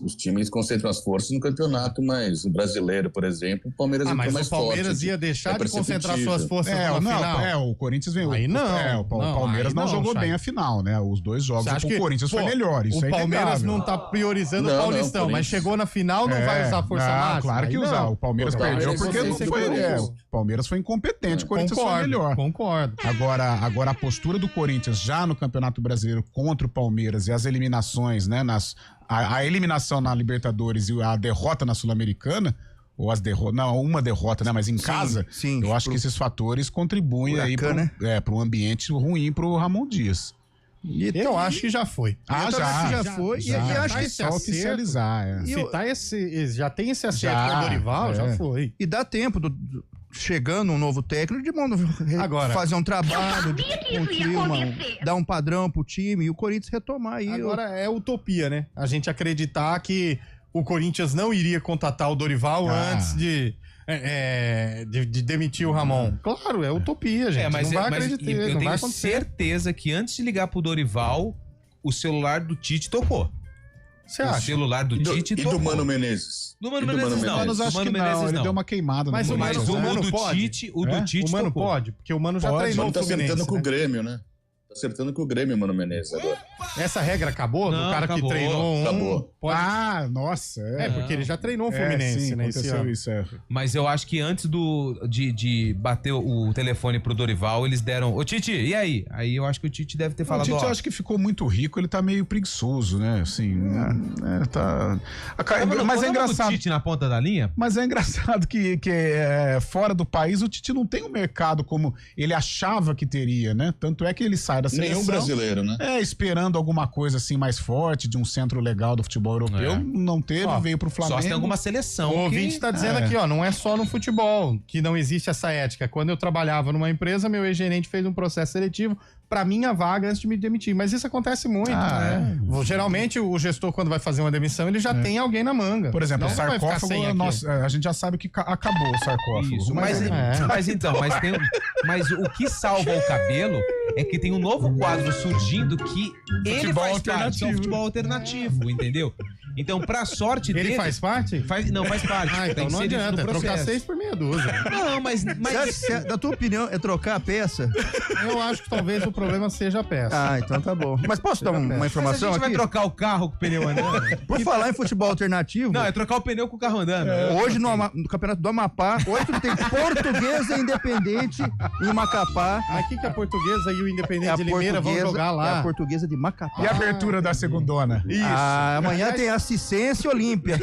concentram as forças no campeonato, mas o brasileiro, por exemplo, o Palmeiras entrou mais forte. Mas o Palmeiras ia deixar de concentrar suas forças na final? O Corinthians veio. Aí não. O Palmeiras não jogou bem a final, né? Os dois jogos o Corinthians foi melhor. Isso o Palmeiras não tá priorizando o Paulistão, mas chegou na final, não vai usar força máxima. Claro que usar. O Palmeiras perdeu porque não foi. O Palmeiras foi incompetente, o Corinthians foi melhor. Concordo. Agora a postura do Corinthians já no Campeonato Brasileiro contra o Palmeiras e as eliminações, né? A eliminação na Libertadores e a derrota na Sul-Americana, ou uma derrota, né? Mas em casa, eu acho que esses fatores contribuem aí para um ambiente ruim pro Ramon Dias. Eu acho que já foi. Já foi. E acho que só oficializar. Já tem esse acerto com o Dorival, já foi. E dá tempo chegando um novo técnico de fazer um trabalho, dar um padrão pro time e o Corinthians retomar aí. Agora é utopia, né? A gente acreditar que o Corinthians não iria contratar o Dorival antes de demitir o Ramon. Claro, é utopia, gente. Mas não vai acreditar. Eu tenho certeza que antes de ligar pro Dorival, o celular do Tite tocou. Você acha? O celular do Tite e do Mano Menezes? Do Mano Menezes não. Acho que não. Ele deu uma queimada. Mas o do Tite, o Mano pode, porque o Mano já treinou o Fluminense. Tá acertando com o Grêmio, né? Tá acertando com o Grêmio, Mano Menezes, agora. Essa regra acabou? Não, do cara acabou. Que treinou Acabou. Nossa. Porque ele já treinou o Fluminense, né? Aconteceu isso, Mas eu acho que antes de bater o telefone pro Dorival, eles deram... Ô, Tite, e aí? Aí eu acho que o Tite deve ter falado... O Tite eu acho que ficou muito rico, ele tá meio preguiçoso, né? Assim, mas é engraçado... O Tite na ponta da linha? Mas é engraçado que fora do país o Tite não tem um mercado como ele achava que teria, né? Tanto é que ele sai da seleção... Nenhum brasileiro, né? Esperando alguma coisa assim mais forte, de um centro legal do futebol europeu, não teve, veio pro Flamengo. Só se tem alguma seleção. O ouvinte tá dizendo aqui, não é só no futebol que não existe essa ética. Quando eu trabalhava numa empresa, meu ex-gerente fez um processo seletivo pra minha vaga antes de me demitir. Mas isso acontece muito. Geralmente, o gestor, quando vai fazer uma demissão, ele já tem alguém na manga. Por exemplo, o sarcófago, a gente já sabe que acabou o sarcófago. Isso, mas o que salva o cabelo é que tem um novo quadro surgindo que ele faz parte, é um futebol alternativo, entendeu? Então, pra sorte dele... Ele faz parte? Não, faz parte. Então não adianta, trocar 6 por meia dúzia. Não, mas... Da tua opinião, é trocar a peça? Eu acho que talvez o problema seja a peça. Ah, então tá bom. Mas posso dar uma informação aqui? A gente vai trocar o carro com o pneu andando? Por falar em futebol alternativo... Não, é trocar o pneu com o carro andando. Hoje, no Campeonato do Amapá, hoje tem Portuguesa e Independente em Macapá. Aqui que a Portuguesa e o Independente de Limeira vão jogar lá. É a Portuguesa de Macapá. E a abertura da segundona? Isso. Amanhã tem Assistência Olímpia.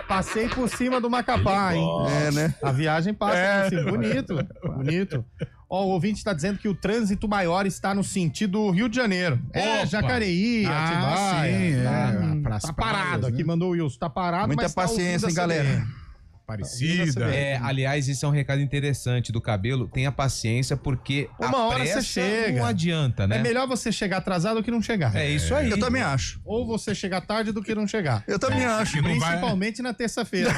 Passei por cima do Macapá, hein? É, né? A viagem passa por cima. Bonito. Ó, o ouvinte está dizendo que o trânsito maior está no sentido Rio de Janeiro. Jacareí, Atibaia. Tá parado. Aqui mandou o Wilson. Tá parado, muita mas paciência, hein, galera? Parecida. Aliás, isso é um recado interessante do cabelo. Tenha paciência, porque uma hora você chega. Não adianta, né? É melhor você chegar atrasado do que não chegar. É isso aí. Eu também acho. Ou você chegar tarde do que não chegar. Eu também acho. Principalmente na terça-feira.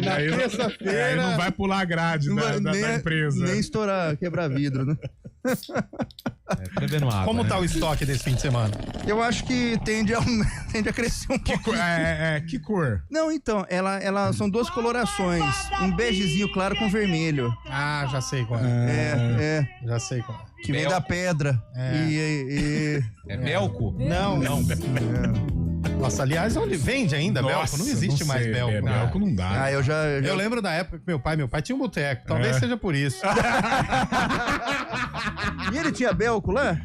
Na terça-feira. Não vai pular a grade da empresa. Nem estourar, quebrar vidro, né? Bebendo água. Como tá o estoque desse fim de semana? Eu acho que tende a crescer um pouco. Que cor? Não, então, ela são duas colorações. Um begezinho claro com vermelho. Ah, já sei qual é. Já sei qual é. Que vem da pedra. É belco? Não. Nossa, aliás, onde vende ainda belco? Não existe mais belco. Belco não dá. Eu lembro da época que meu pai tinha um boteco. Talvez seja por isso. E ele tinha belco lá?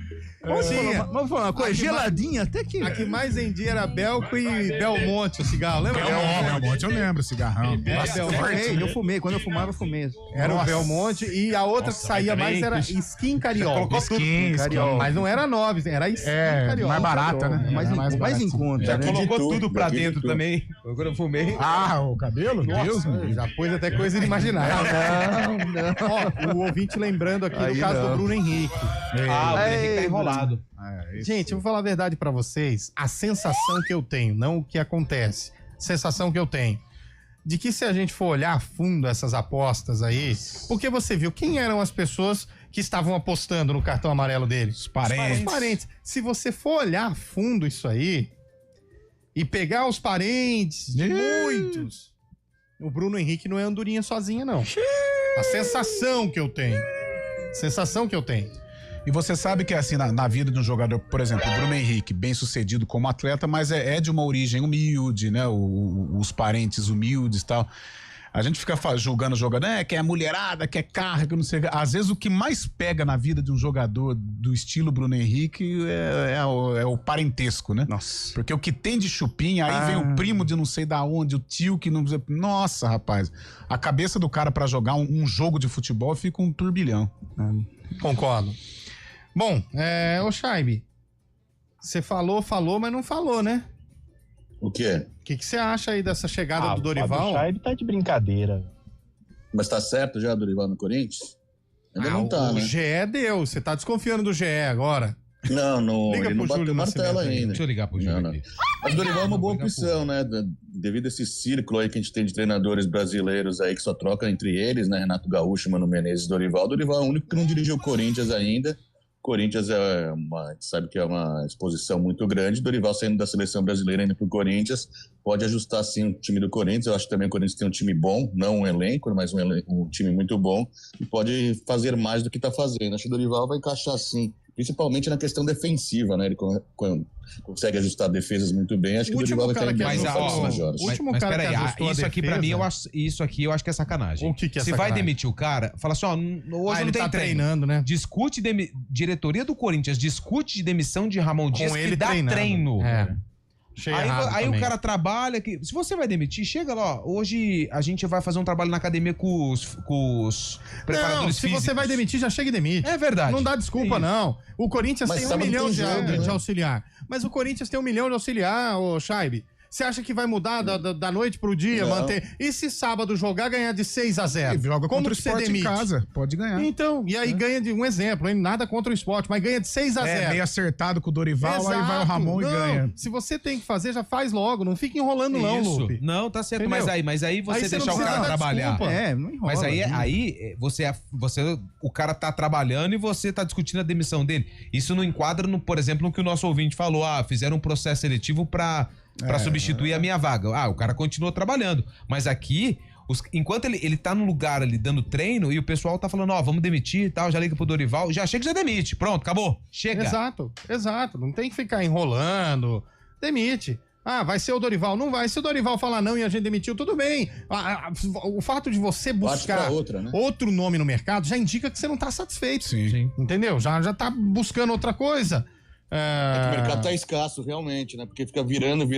Vamos falar uma coisa, geladinha até que... A que mais vendia era Belco e Belmonte, o cigarro, lembra? Belmonte, eu lembro, cigarrão. Eu fumei, quando eu fumava, eu fumei. Era o Belmonte e a outra que saía mais era Skin Carioca. Skin Carioca. Mas não era 9, era Skin Carioca. Mais barata, né? Mais em conta. Já colocou tudo pra dentro também, quando eu fumei. O cabelo? Deus, já pôs até coisa inimaginável. Não. Ó, o ouvinte lembrando aqui do caso do Bruno Henrique. O Bruno Henrique tá enrolado. Gente, eu vou falar a verdade pra vocês. A sensação que eu tenho, não o que acontece. Sensação que eu tenho. De que se a gente for olhar a fundo essas apostas aí... Porque você viu quem eram as pessoas que estavam apostando no cartão amarelo dele? Os parentes. Se você for olhar a fundo isso aí... E pegar os parentes de muitos... O Bruno Henrique não é andorinha sozinha, não. A sensação que eu tenho. E você sabe que assim, na vida de um jogador, por exemplo, o Bruno Henrique, bem sucedido como atleta, mas é de uma origem humilde, né? Os parentes humildes e tal. A gente fica julgando o jogador, que é mulherada, que é carro, que não sei o que. Às vezes o que mais pega na vida de um jogador do estilo Bruno Henrique é o parentesco, né? Nossa. Porque o que tem de chupinha, aí vem o primo de não sei da onde, o tio que não... Nossa, rapaz. A cabeça do cara pra jogar um jogo de futebol fica um turbilhão. Concordo. Bom, ô Chaibe, você falou, mas não falou, né? O quê? O que você acha aí dessa chegada do Dorival? O Chaibe tá de brincadeira. Mas tá certo já o Dorival no Corinthians? Ainda não tá, o né? GE deu, você tá desconfiando do GE agora? Não, Liga ele não bateu o martelo ainda. Deixa eu ligar pro Júlio aqui. Mas o Dorival é uma boa opção, né? Devido a esse círculo aí que a gente tem de treinadores brasileiros aí que só trocam entre eles, né? Renato Gaúcho, Mano Menezes e Dorival. O Dorival é o único que não dirigiu o Corinthians ainda. Corinthians a gente sabe que é uma exposição muito grande. Dorival saindo da seleção brasileira indo pro Corinthians, pode ajustar sim o time do Corinthians. Eu acho que também o Corinthians tem um time bom, não um elenco, mas um time muito bom, e pode fazer mais do que está fazendo. Acho que o Dorival vai encaixar sim, principalmente na questão defensiva, né? Ele consegue ajustar defesas muito bem. Acho que o Dorival vai cair bem. Mas peraí, isso aqui pra mim, isso aqui eu acho que é sacanagem. O que é sacanagem? Você vai demitir o cara, fala assim, hoje ele não tem tá treinando, né? Discute, diretoria do Corinthians discute de demissão de Ramon Dias, com ele que dá treino. Aí também. O cara trabalha, se você vai demitir, chega lá, hoje a gente vai fazer um trabalho na academia com os preparadores físicos. Se você vai demitir, já chega e demite. É verdade. Não dá desculpa, não. O Corinthians tem 1 milhão de auxiliar. Mas o Corinthians tem 1 milhão de auxiliar, ô Chaibe. Você acha que vai mudar da noite pro dia, manter? E se sábado jogar, ganhar de 6-0? Joga Como contra o que você Sport em demite? casa, pode ganhar. Então, e aí ganha de um exemplo, hein? Nada contra o Sport, mas ganha de 6-0. Meio acertado com o Dorival, Exato. aí vai o Ramon e ganha. Se você tem que fazer, já faz logo, não fica enrolando não, Lupe. Não, tá certo, Entendeu? mas aí você deixar não o cara precisa dar trabalhar. desculpa. Não enrola. Mas aí o cara tá trabalhando e você tá discutindo a demissão dele. Isso não enquadra, por exemplo, no que o nosso ouvinte falou. Fizeram um processo seletivo pra substituir a minha vaga. O cara continuou trabalhando. Mas aqui, enquanto ele tá no lugar ali dando treino e o pessoal tá falando, vamos demitir e tal, já liga pro Dorival, já chega e já demite. Pronto, acabou. Chega. Exato. Não tem que ficar enrolando. Demite. Vai ser o Dorival. Não vai. Se o Dorival falar não e a gente demitiu, tudo bem. O fato de você buscar outro nome no mercado já indica que você não tá satisfeito. Sim. Entendeu? Já tá buscando outra coisa. É que o mercado tá escasso, realmente, né? Porque fica virando,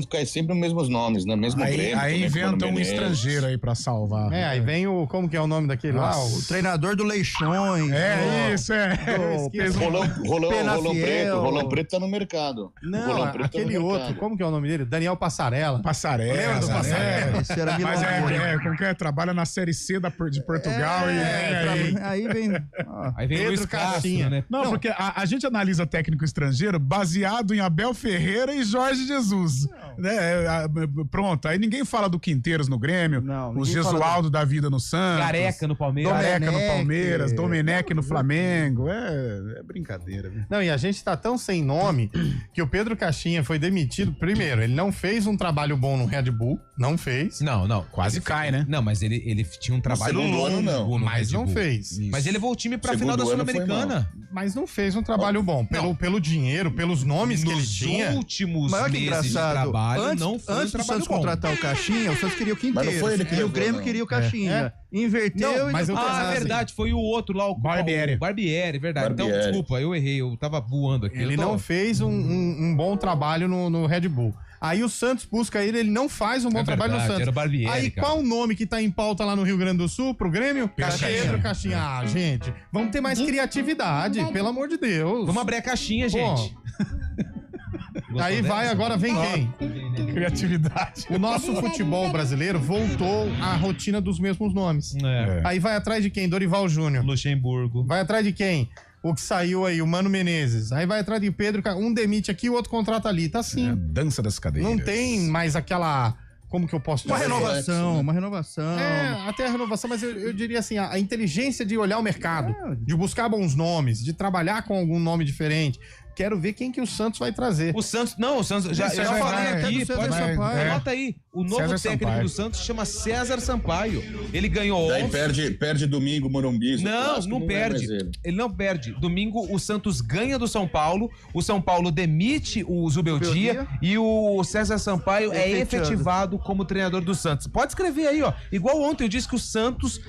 cai sempre os mesmos nomes, né? Mesmo Grêmio. Aí inventam um estrangeiro aí pra salvar. Aí vem como que é o nome daquele lá? O treinador do Leixões. Rolão Preto tá no mercado. Não, aquele outro, como que é o nome dele? Daniel Passarella. Lembra do Passarella? Esse era Mas como que é? Trabalha na Série C de Portugal aí vem... Aí vem Luiz Castro, né? Não, porque a gente analisa técnico estrangeiro baseado em Abel Ferreira e Jorge Jesus. Pronto, aí ninguém fala do Quinteiros no Grêmio, o Gesualdo da vida no Santos. Careca no Palmeiras. Domenech no Flamengo. É brincadeira. Viu? Não, e a gente tá tão sem nome que o Pedro Caixinha foi demitido. Primeiro, ele não fez um trabalho bom no Red Bull. Não fez. Não. Quase cai, né? Não, mas ele tinha um trabalho longo, mas não fez. Isso. Mas ele levou o time pra final da Sul-Americana. Mas não fez um trabalho bom. Pelo dinheiro, pelos nomes que ele tinha. Nos últimos Maior que meses de engraçado, trabalho, não foi antes do Santos contratar o Caixinha, o Santos queria o Quinteiros. Mas não foi ele que e o Grêmio queria o Caixinha. Inverteu mas é verdade, foi o outro lá, o Barbieri. Verdade. Então, desculpa, eu errei, eu tava voando aqui. Ele não fez um bom trabalho no Red Bull. Aí o Santos busca ele não faz um bom trabalho no Santos. Era o Barbieri, aí cara. Qual o nome que tá em pauta lá no Rio Grande do Sul pro Grêmio? Pedro Caixinha. Gente, vamos ter mais criatividade, pelo amor de Deus. Vamos abrir a caixinha, gente. Aí agora vem quem? Criatividade. O nosso futebol brasileiro voltou à rotina dos mesmos nomes. Aí vai atrás de quem? Dorival Júnior. Luxemburgo. Vai atrás de quem? O que saiu aí, o Mano Menezes. Aí vai atrás de Pedro, um demite aqui, o outro contrata ali. Tá assim. Dança das cadeiras. Não tem mais aquela... Como que eu posso dizer? Uma renovação. Até a renovação, mas eu diria assim, a inteligência de olhar o mercado, de buscar bons nomes, de trabalhar com algum nome diferente. Quero ver quem que o Santos vai trazer. O Santos, já falei aqui, anota aí. O novo técnico do Santos chama César Sampaio. Ele ganhou Daí perde domingo o Morumbi. Não perde. Ele não perde. Domingo o Santos ganha do São Paulo, o São Paulo demite o Zubeldia e o César Sampaio é efetivado como treinador do Santos. Pode escrever aí, ó. Igual ontem eu disse que o Santos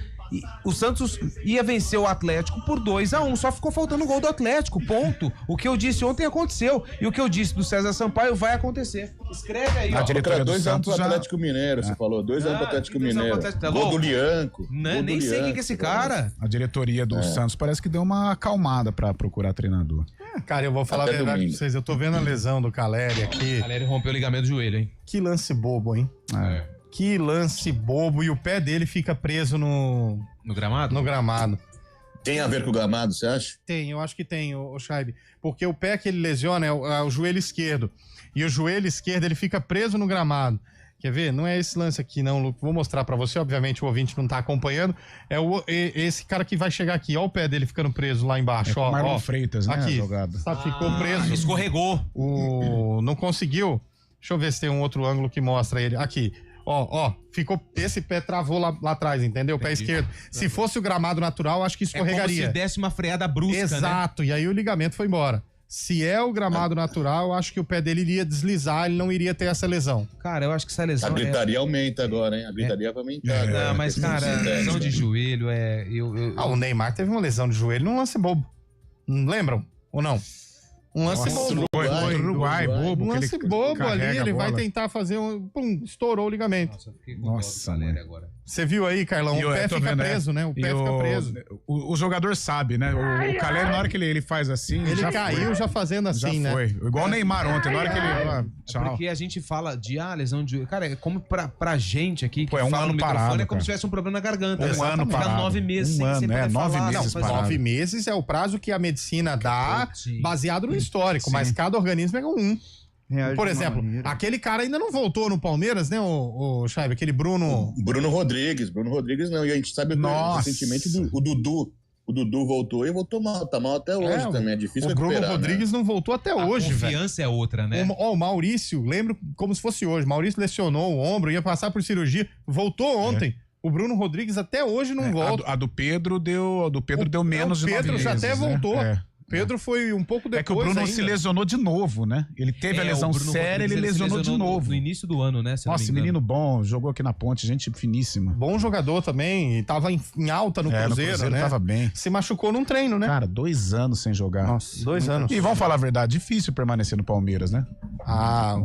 ia vencer o Atlético por 2-1. Só ficou faltando o gol do Atlético, ponto. O que eu disse ontem aconteceu. E o que eu disse do César Sampaio vai acontecer. Escreve aí, ó. A diretoria do Santos pro Atlético Mineiro, você falou. 2-1 pro Atlético Mineiro. Gol do Lianco. Nem sei quem que é esse cara. A diretoria do Santos parece que deu uma acalmada pra procurar treinador. Cara, eu vou falar a verdade pra vocês. Eu tô vendo a lesão do Caleri aqui. O Caleri rompeu o ligamento do joelho, hein? Que lance bobo, hein? Que lance bobo. E o pé dele fica preso no gramado? No gramado. Tem a ver com o gramado, você acha? Tem, eu acho que tem, o Scheibe. Porque o pé que ele lesiona é o joelho esquerdo. E o joelho esquerdo, ele fica preso no gramado. Quer ver? Não é esse lance aqui, não, Luke. Vou mostrar pra você. Obviamente, o ouvinte não tá acompanhando. Esse cara que vai chegar aqui. Ó o pé dele ficando preso lá embaixo. O Marlon Freitas, né? Aqui. Jogado. Ficou preso. Escorregou. Não conseguiu. Deixa eu ver se tem um outro ângulo que mostra ele. Aqui. Ficou. Esse pé travou lá atrás, entendeu? O pé esquerdo. Se fosse o gramado natural, acho que escorregaria. É como se desse uma freada brusca, Exato, né? E aí o ligamento foi embora. Se é o gramado natural, eu acho que o pé dele iria deslizar, ele não iria ter essa lesão. Cara, eu acho que essa lesão... A gritaria aumenta agora, hein? A gritaria vai aumentar. Não, mas, cara, lesão de joelho o Neymar teve uma lesão de joelho num lance bobo. Não lembram? Ou não? Um lance bobo. Uruguai, bobo. Um lance bobo ali, ele vai tentar fazer Pum, estourou o ligamento. Nossa, né? Agora. Você viu aí, Carlão? O pé fica preso, né? O pé fica preso. O jogador sabe, né? O Caleri, na hora que ele faz assim. Ele caiu já fazendo assim, né? Foi. Igual o Neymar ontem, na hora que ele. Tchau. Porque a gente fala de lesão de. Cara, é como pra gente aqui que é um fala ano no microfone, parado, é como se tivesse um problema na garganta. Um ano ficar parado. 9 meses sem poder 9 falar. meses Não, 9 meses é o prazo que a medicina dá, baseado no histórico, mas cada organismo é um. Por exemplo, aquele cara ainda não voltou no Palmeiras, né, o Chaibe? Aquele Bruno Rodrigues não. E a gente sabe recentemente o Dudu voltou e voltou mal. Tá mal até hoje também. É difícil recuperar. O Bruno Rodrigues não voltou até hoje, velho. A confiança é outra, né? O Maurício, lembro como se fosse hoje. Maurício lesionou o ombro, ia passar por cirurgia. Voltou ontem. O Bruno Rodrigues até hoje não volta. A do Pedro deu menos de 9 meses. O Pedro já até voltou. Pedro foi um pouco depois. É que o Bruno se lesionou de novo, né? Ele teve a lesão séria, ele lesionou de novo. No início do ano, né? Nossa, menino bom, jogou aqui na Ponte, gente finíssima. Bom jogador também, e tava em alta no Cruzeiro, né? Tava bem. Se machucou num treino, né? Cara, 2 anos sem jogar. Nossa, 2 anos. E vamos falar a verdade, difícil permanecer no Palmeiras, né?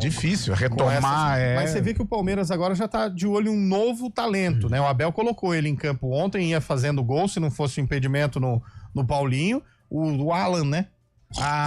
Difícil, retomar Mas você vê que o Palmeiras agora já tá de olho em um novo talento, né? O Abel colocou ele em campo ontem, ia fazendo gol, se não fosse o impedimento no Paulinho. O Alan, né?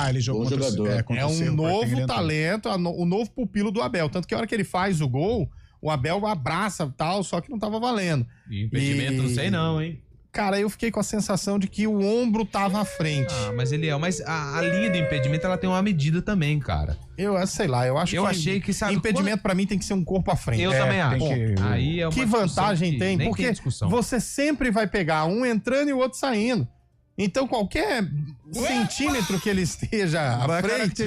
Ele jogou contra um novo talento, o novo pupilo do Abel. Tanto que a hora que ele faz o gol, o Abel abraça e tal, só que não tava valendo. E impedimento, não sei não, hein? Cara, eu fiquei com a sensação de que o ombro tava à frente. Mas mas a linha do impedimento, ela tem uma medida também, cara. Eu sei lá, eu achei que impedimento pra mim tem que ser um corpo à frente. Eu também acho. Aí é uma que vantagem tem? Porque tem você sempre vai pegar um entrando e o outro saindo. Então, qualquer centímetro que ele esteja à frente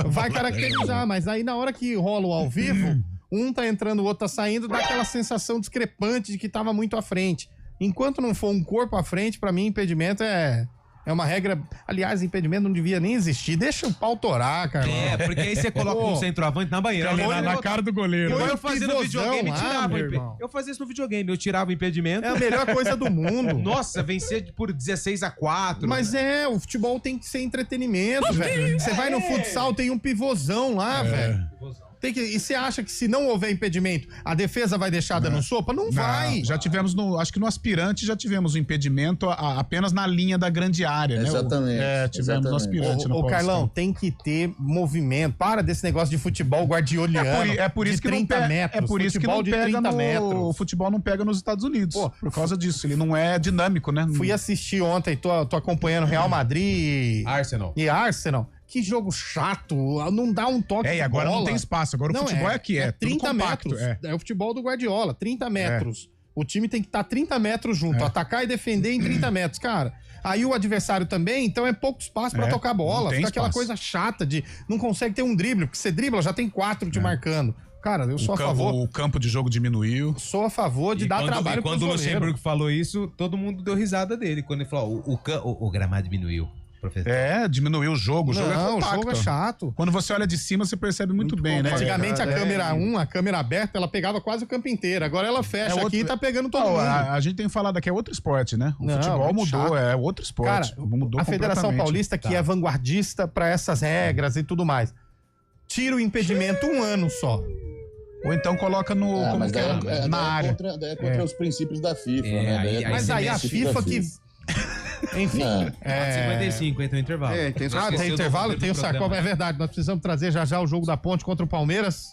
vai caracterizar. Mas aí, na hora que rola o ao vivo, um tá entrando, o outro tá saindo, dá aquela sensação discrepante de que tava muito à frente. Enquanto não for um corpo à frente, pra mim, impedimento é uma regra. Aliás, impedimento não devia nem existir. Deixa o pau torar, cara. Porque aí você coloca um centroavante na banheira. Na cara do goleiro. Eu fazia no videogame e tirava Eu fazia isso no videogame, eu tirava o impedimento. É a melhor coisa do mundo. Nossa, vencer por 16-4. Mas o futebol tem que ser entretenimento, velho. Você vai no futsal, tem um pivôzão lá, velho. E você acha que se não houver impedimento, a defesa vai deixar dando sopa? Não vai. Já tivemos, acho que no aspirante já tivemos o impedimento apenas na linha da grande área, né? Exatamente. Tivemos no aspirante. Ô, Carlão, tem que ter movimento. Para desse negócio de futebol guardioliano. É por isso que 30 metros. É por isso que não pega o futebol não pega nos Estados Unidos. Por causa disso. Ele não é dinâmico, né? Fui assistir ontem, tô acompanhando Real Madrid e Arsenal. Que jogo chato, não dá um toque e agora não tem espaço, agora o futebol é aqui, 30 metros, é o futebol do Guardiola, 30 metros. O time tem que estar 30 metros junto, atacar e defender em 30 metros, cara. Aí o adversário também, então é pouco espaço pra tocar bola, fica aquela coisa chata de não consegue ter um drible, porque você dribla, já tem 4 te marcando. Cara, eu sou a favor. O campo de jogo diminuiu. Sou a favor de dar trabalho pros goleiros. Quando o Luxemburgo falou isso, todo mundo deu risada dele, quando ele falou, o gramado diminuiu. Professor. Diminuiu o jogo. O jogo é compacto. O jogo é chato. Quando você olha de cima, você percebe muito bem, né? Antigamente a câmera aberta, ela pegava quase o campo inteiro. Agora ela fecha aqui e tá pegando todo mundo. A gente tem falado aqui, é outro esporte, né? O futebol mudou, chato. É outro esporte. Cara, mudou a Federação Paulista, que é vanguardista pra essas regras e tudo mais, tira o impedimento 1 ano só. Ou então coloca na área. É contra os princípios da FIFA, né? Mas aí a FIFA que... Enfim. 55, tem o intervalo. Tem intervalo, tem o Sacova, é verdade. Nós precisamos trazer já o jogo da Ponte contra o Palmeiras,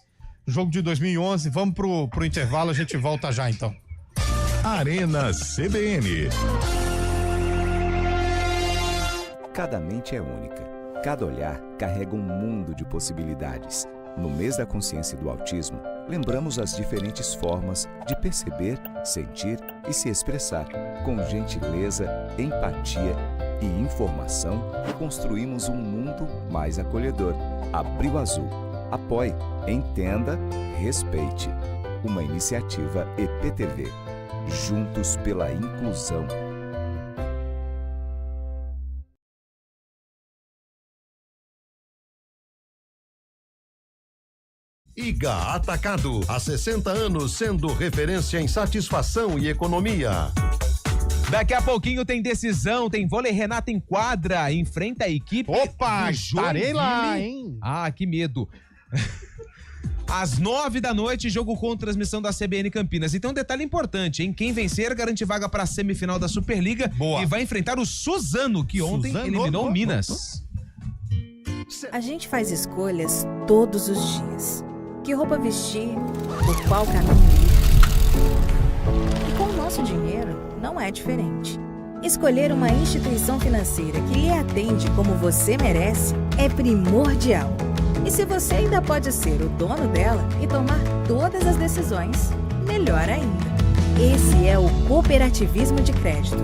jogo de 2011. Vamos pro intervalo, a gente volta já então. Arena CBN. Cada mente é única. Cada olhar carrega um mundo de possibilidades. No mês da consciência do autismo, lembramos as diferentes formas de perceber, sentir e se expressar. Com gentileza, empatia e informação, construímos um mundo mais acolhedor. Abril Azul. Apoie, entenda, respeite. Uma iniciativa EPTV. Juntos pela inclusão. Iga Atacado, há 60 anos sendo referência em satisfação e economia. Daqui a pouquinho tem decisão, tem vôlei. Renata em quadra, enfrenta a equipe. Opa, estarei lá, hein? Ah, que medo. Às 9h, jogo com transmissão da CBN Campinas. Então, detalhe importante, hein? Quem vencer garante vaga para a semifinal da Superliga. Boa. E vai enfrentar o Suzano, que ontem eliminou o Minas. A gente faz escolhas todos os dias. Que roupa vestir, por qual caminho ir. E com o nosso dinheiro, não é diferente. Escolher uma instituição financeira que lhe atende como você merece é primordial. E se você ainda pode ser o dono dela e tomar todas as decisões, melhor ainda. Esse é o cooperativismo de crédito.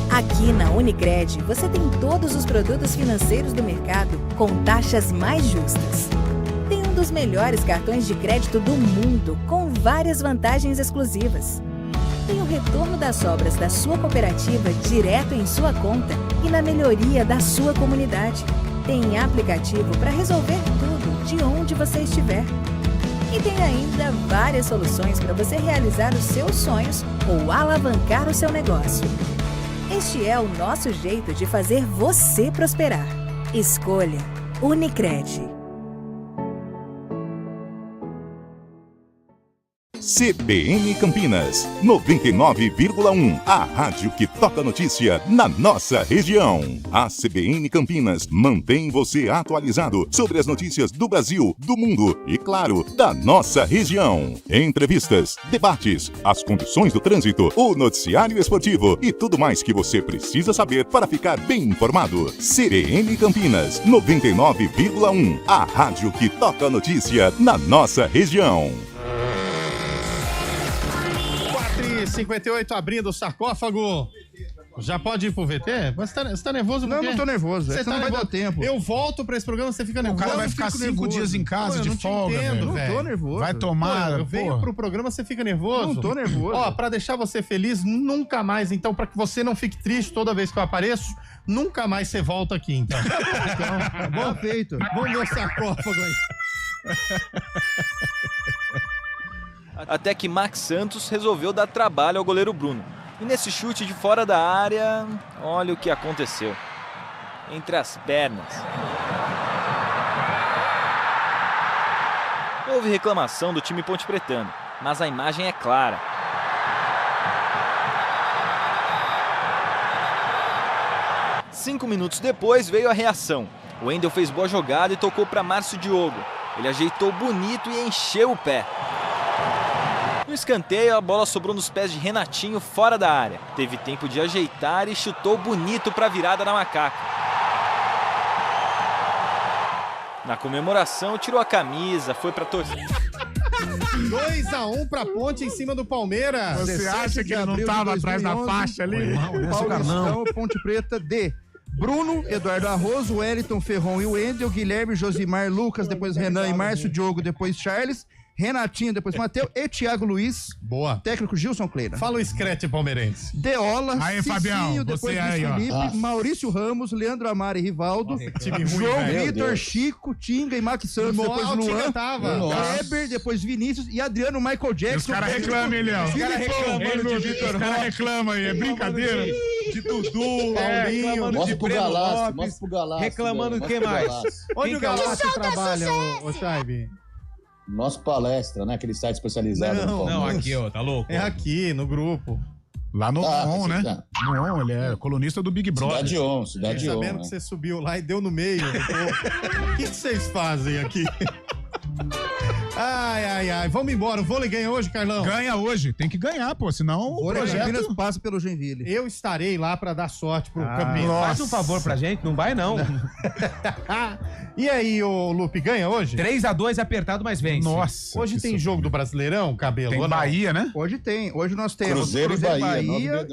Aqui na Unicred, você tem todos os produtos financeiros do mercado com taxas mais justas. Tem um dos melhores cartões de crédito do mundo, com várias vantagens exclusivas. Tem o retorno das sobras da sua cooperativa direto em sua conta e na melhoria da sua comunidade. Tem aplicativo para resolver tudo de onde você estiver. E tem ainda várias soluções para você realizar os seus sonhos ou alavancar o seu negócio. Este é o nosso jeito de fazer você prosperar. Escolha Unicred. CBN Campinas, 99,1. A rádio que toca notícia na nossa região. A CBN Campinas mantém você atualizado sobre as notícias do Brasil, do mundo e, claro, da nossa região. Entrevistas, debates, as condições do trânsito, o noticiário esportivo e tudo mais que você precisa saber para ficar bem informado. CBN Campinas, 99,1. A rádio que toca notícia na nossa região. 58 abrindo o sarcófago. Já pode ir pro VT? Você tá nervoso? Não, não tô nervoso. Você não vai dar tempo. Eu volto pra esse programa, você fica nervoso. O cara vai ficar 5 dias em casa de folga, velho. Não tô nervoso. Vai tomar... Eu venho pro programa, você fica nervoso. Não tô nervoso. Ó, pra deixar você feliz, nunca mais, então, pra que você não fique triste toda vez que eu apareço, nunca mais você volta aqui, então. Tá bom feito. Vamos ver o sarcófago aí. Até que Max Santos resolveu dar trabalho ao goleiro Bruno. E nesse chute de fora da área, olha o que aconteceu. Entre as pernas. Houve reclamação do time pontepretano, mas a imagem é clara. Cinco minutos depois veio a reação. O Wendel fez boa jogada e tocou para Márcio Diogo. Ele ajeitou bonito e encheu o pé. No escanteio, a bola sobrou nos pés de Renatinho fora da área. Teve tempo de ajeitar e chutou bonito para a virada da Macaca. Na comemoração, tirou a camisa, foi para a torcida. 2-1 pra Ponte em cima do Palmeiras. Você acha que ele não estava atrás da faixa ali? Paulistão, Ponte Preta de Bruno, Eduardo Arrozo, Wellington, Ferron e Wendel, Guilherme, Josimar, Lucas, depois Renan e Márcio, Diogo, depois Charles, Renatinho, depois Mateus e Thiago Luiz. Boa. Técnico Gilson Kleina. Fala o screte palmeirense. Deola, aí, Cicinho, Fabião, depois Luiz aí, Felipe, Maurício Ramos, Leandro Amaro e Rivaldo, João Vitor, Chico, Tinga e Max Santos, depois Luan, Kleber, depois Vinícius e Adriano Michael Jackson. Os caras reclamam, Léo. Os caras reclamando de Vitor Roque. Os caras reclamam aí, é brincadeira. De Dudu, Paulinho, mostra pro Galácio, mostra pro Galácio. Reclamando do que mais? Onde o Galácio trabalha, ô Chaibe? Nosso palestra, né? Aquele site especializado. Não, aqui, ó, tá louco? É aqui, no grupo. Lá no ON, né? No ON, ele é colunista do Big Brother. Cidade ON, Cidade ON. Sabendo que você subiu lá e deu no meio. O que vocês fazem aqui? Ai. Vamos embora. O vôlei ganha hoje, Carlão? Ganha hoje. Tem que ganhar, pô. Senão o projeto... Campinas passa pelo Joinville. Eu estarei lá pra dar sorte pro Campinas. Faz um favor pra gente. Não vai, não. E aí, ô Lupe, ganha hoje? 3-2 apertado, mas vence. Nossa. Hoje tem jogo do Brasileirão, Cabelo? Tem Bahia, né? Hoje tem. Hoje nós temos Cruzeiro e Bahia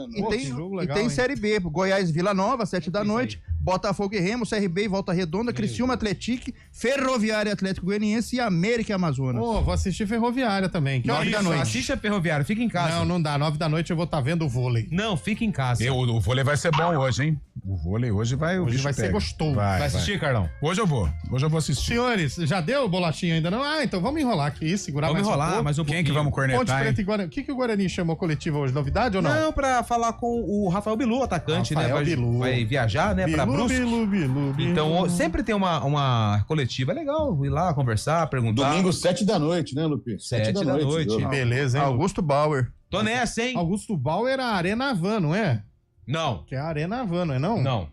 e tem Série B. Goiás e Vila Nova, 7 da noite. Botafogo e Remo, CRB e Volta Redonda, Criciúma, Atlético, Ferroviária Atlético Goianiense e América e Amazonas. Vou assistir Ferroviária também. Que 9 da noite. Assiste a Ferroviária, fica em casa. Não dá. 9 da noite eu vou estar vendo o vôlei. Não, fica em casa. O vôlei vai ser bom hoje, hein? O vôlei hoje vai... Hoje vai ser gostoso. Vai assistir, Carlão? Hoje eu vou assistir. Senhores, já deu bolachinha ainda não? Então vamos enrolar aqui, segurar vamos mais enrolar, um pouco. mais um pouquinho. Quem que vamos cornetar, Ponte Preta e Guarani. O que o Guarani chamou coletiva hoje? Novidade ou não? Não, pra falar com o Rafael Bilu, atacante, Rafael né? Bilu. Vai viajar, né? Pra Brusque. Bilu. Então, sempre tem uma coletiva. É legal ir lá conversar, perguntar. Domingo, 7 da noite, né, Lupi? 7 da noite. Que beleza, hein? Augusto Bauer. Tô nessa, hein? Augusto Bauer era a Arena Havan, não é? Não. Que é a Arena Havan, não é não?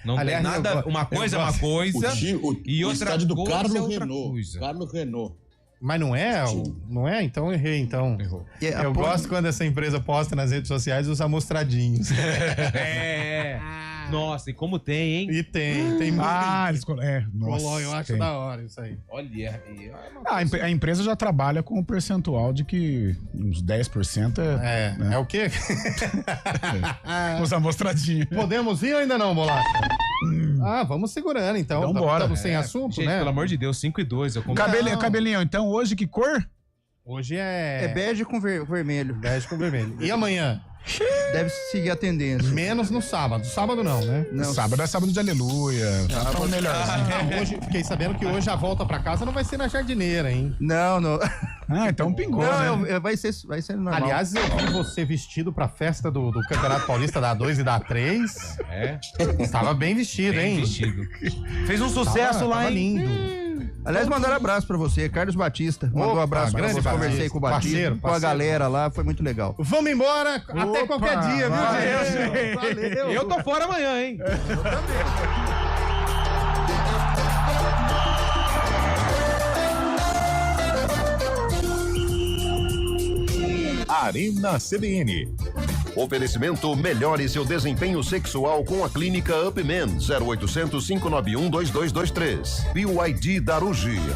Não Aliás, tem nada. Uma coisa é uma coisa. E outra estádio do coisa Carlos é outra Renault. coisa. Carlos Renault. Mas não é? Não é? Então errei, então. Errou. Eu gosto quando essa empresa posta nas redes sociais os amostradinhos. Nossa, e como tem, hein? E tem muito. Nossa, eu acho da hora isso aí. Olha. A empresa já trabalha com um percentual de que uns 10% É o quê? Os amostradinhos. Podemos ir ou ainda não, Bolacha? Vamos segurando então. Então bora. Estamos sem assunto, Gente, né? pelo amor de Deus, 5 e 2. Cabelinho, então hoje que cor? Hoje é bege com vermelho. Bege com vermelho. E amanhã? Deve seguir a tendência. Menos no sábado. Sábado não, né? Não, sábado é sábado de aleluia. Tá melhorzinho. Hoje, fiquei sabendo que hoje a volta pra casa não vai ser na jardineira, hein? Não. Então pingou, né? Vai ser normal. Aliás, eu vi você vestido pra festa do Campeonato Paulista da 2 e da 3. Estava bem vestido, hein? Fez um sucesso lá, hein? Lindo. Aliás, mandaram abraço pra você, Carlos Batista. Mandou um abraço pra você. Conversei com o Batista, com a galera lá, foi muito legal. Vamos embora, até qualquer dia, viu, gente? Valeu. Eu tô fora amanhã, hein? Eu também. Arena CBN. Oferecimento melhore seu desempenho sexual com a clínica UpMen 0800 591 2223. BYD Darugi.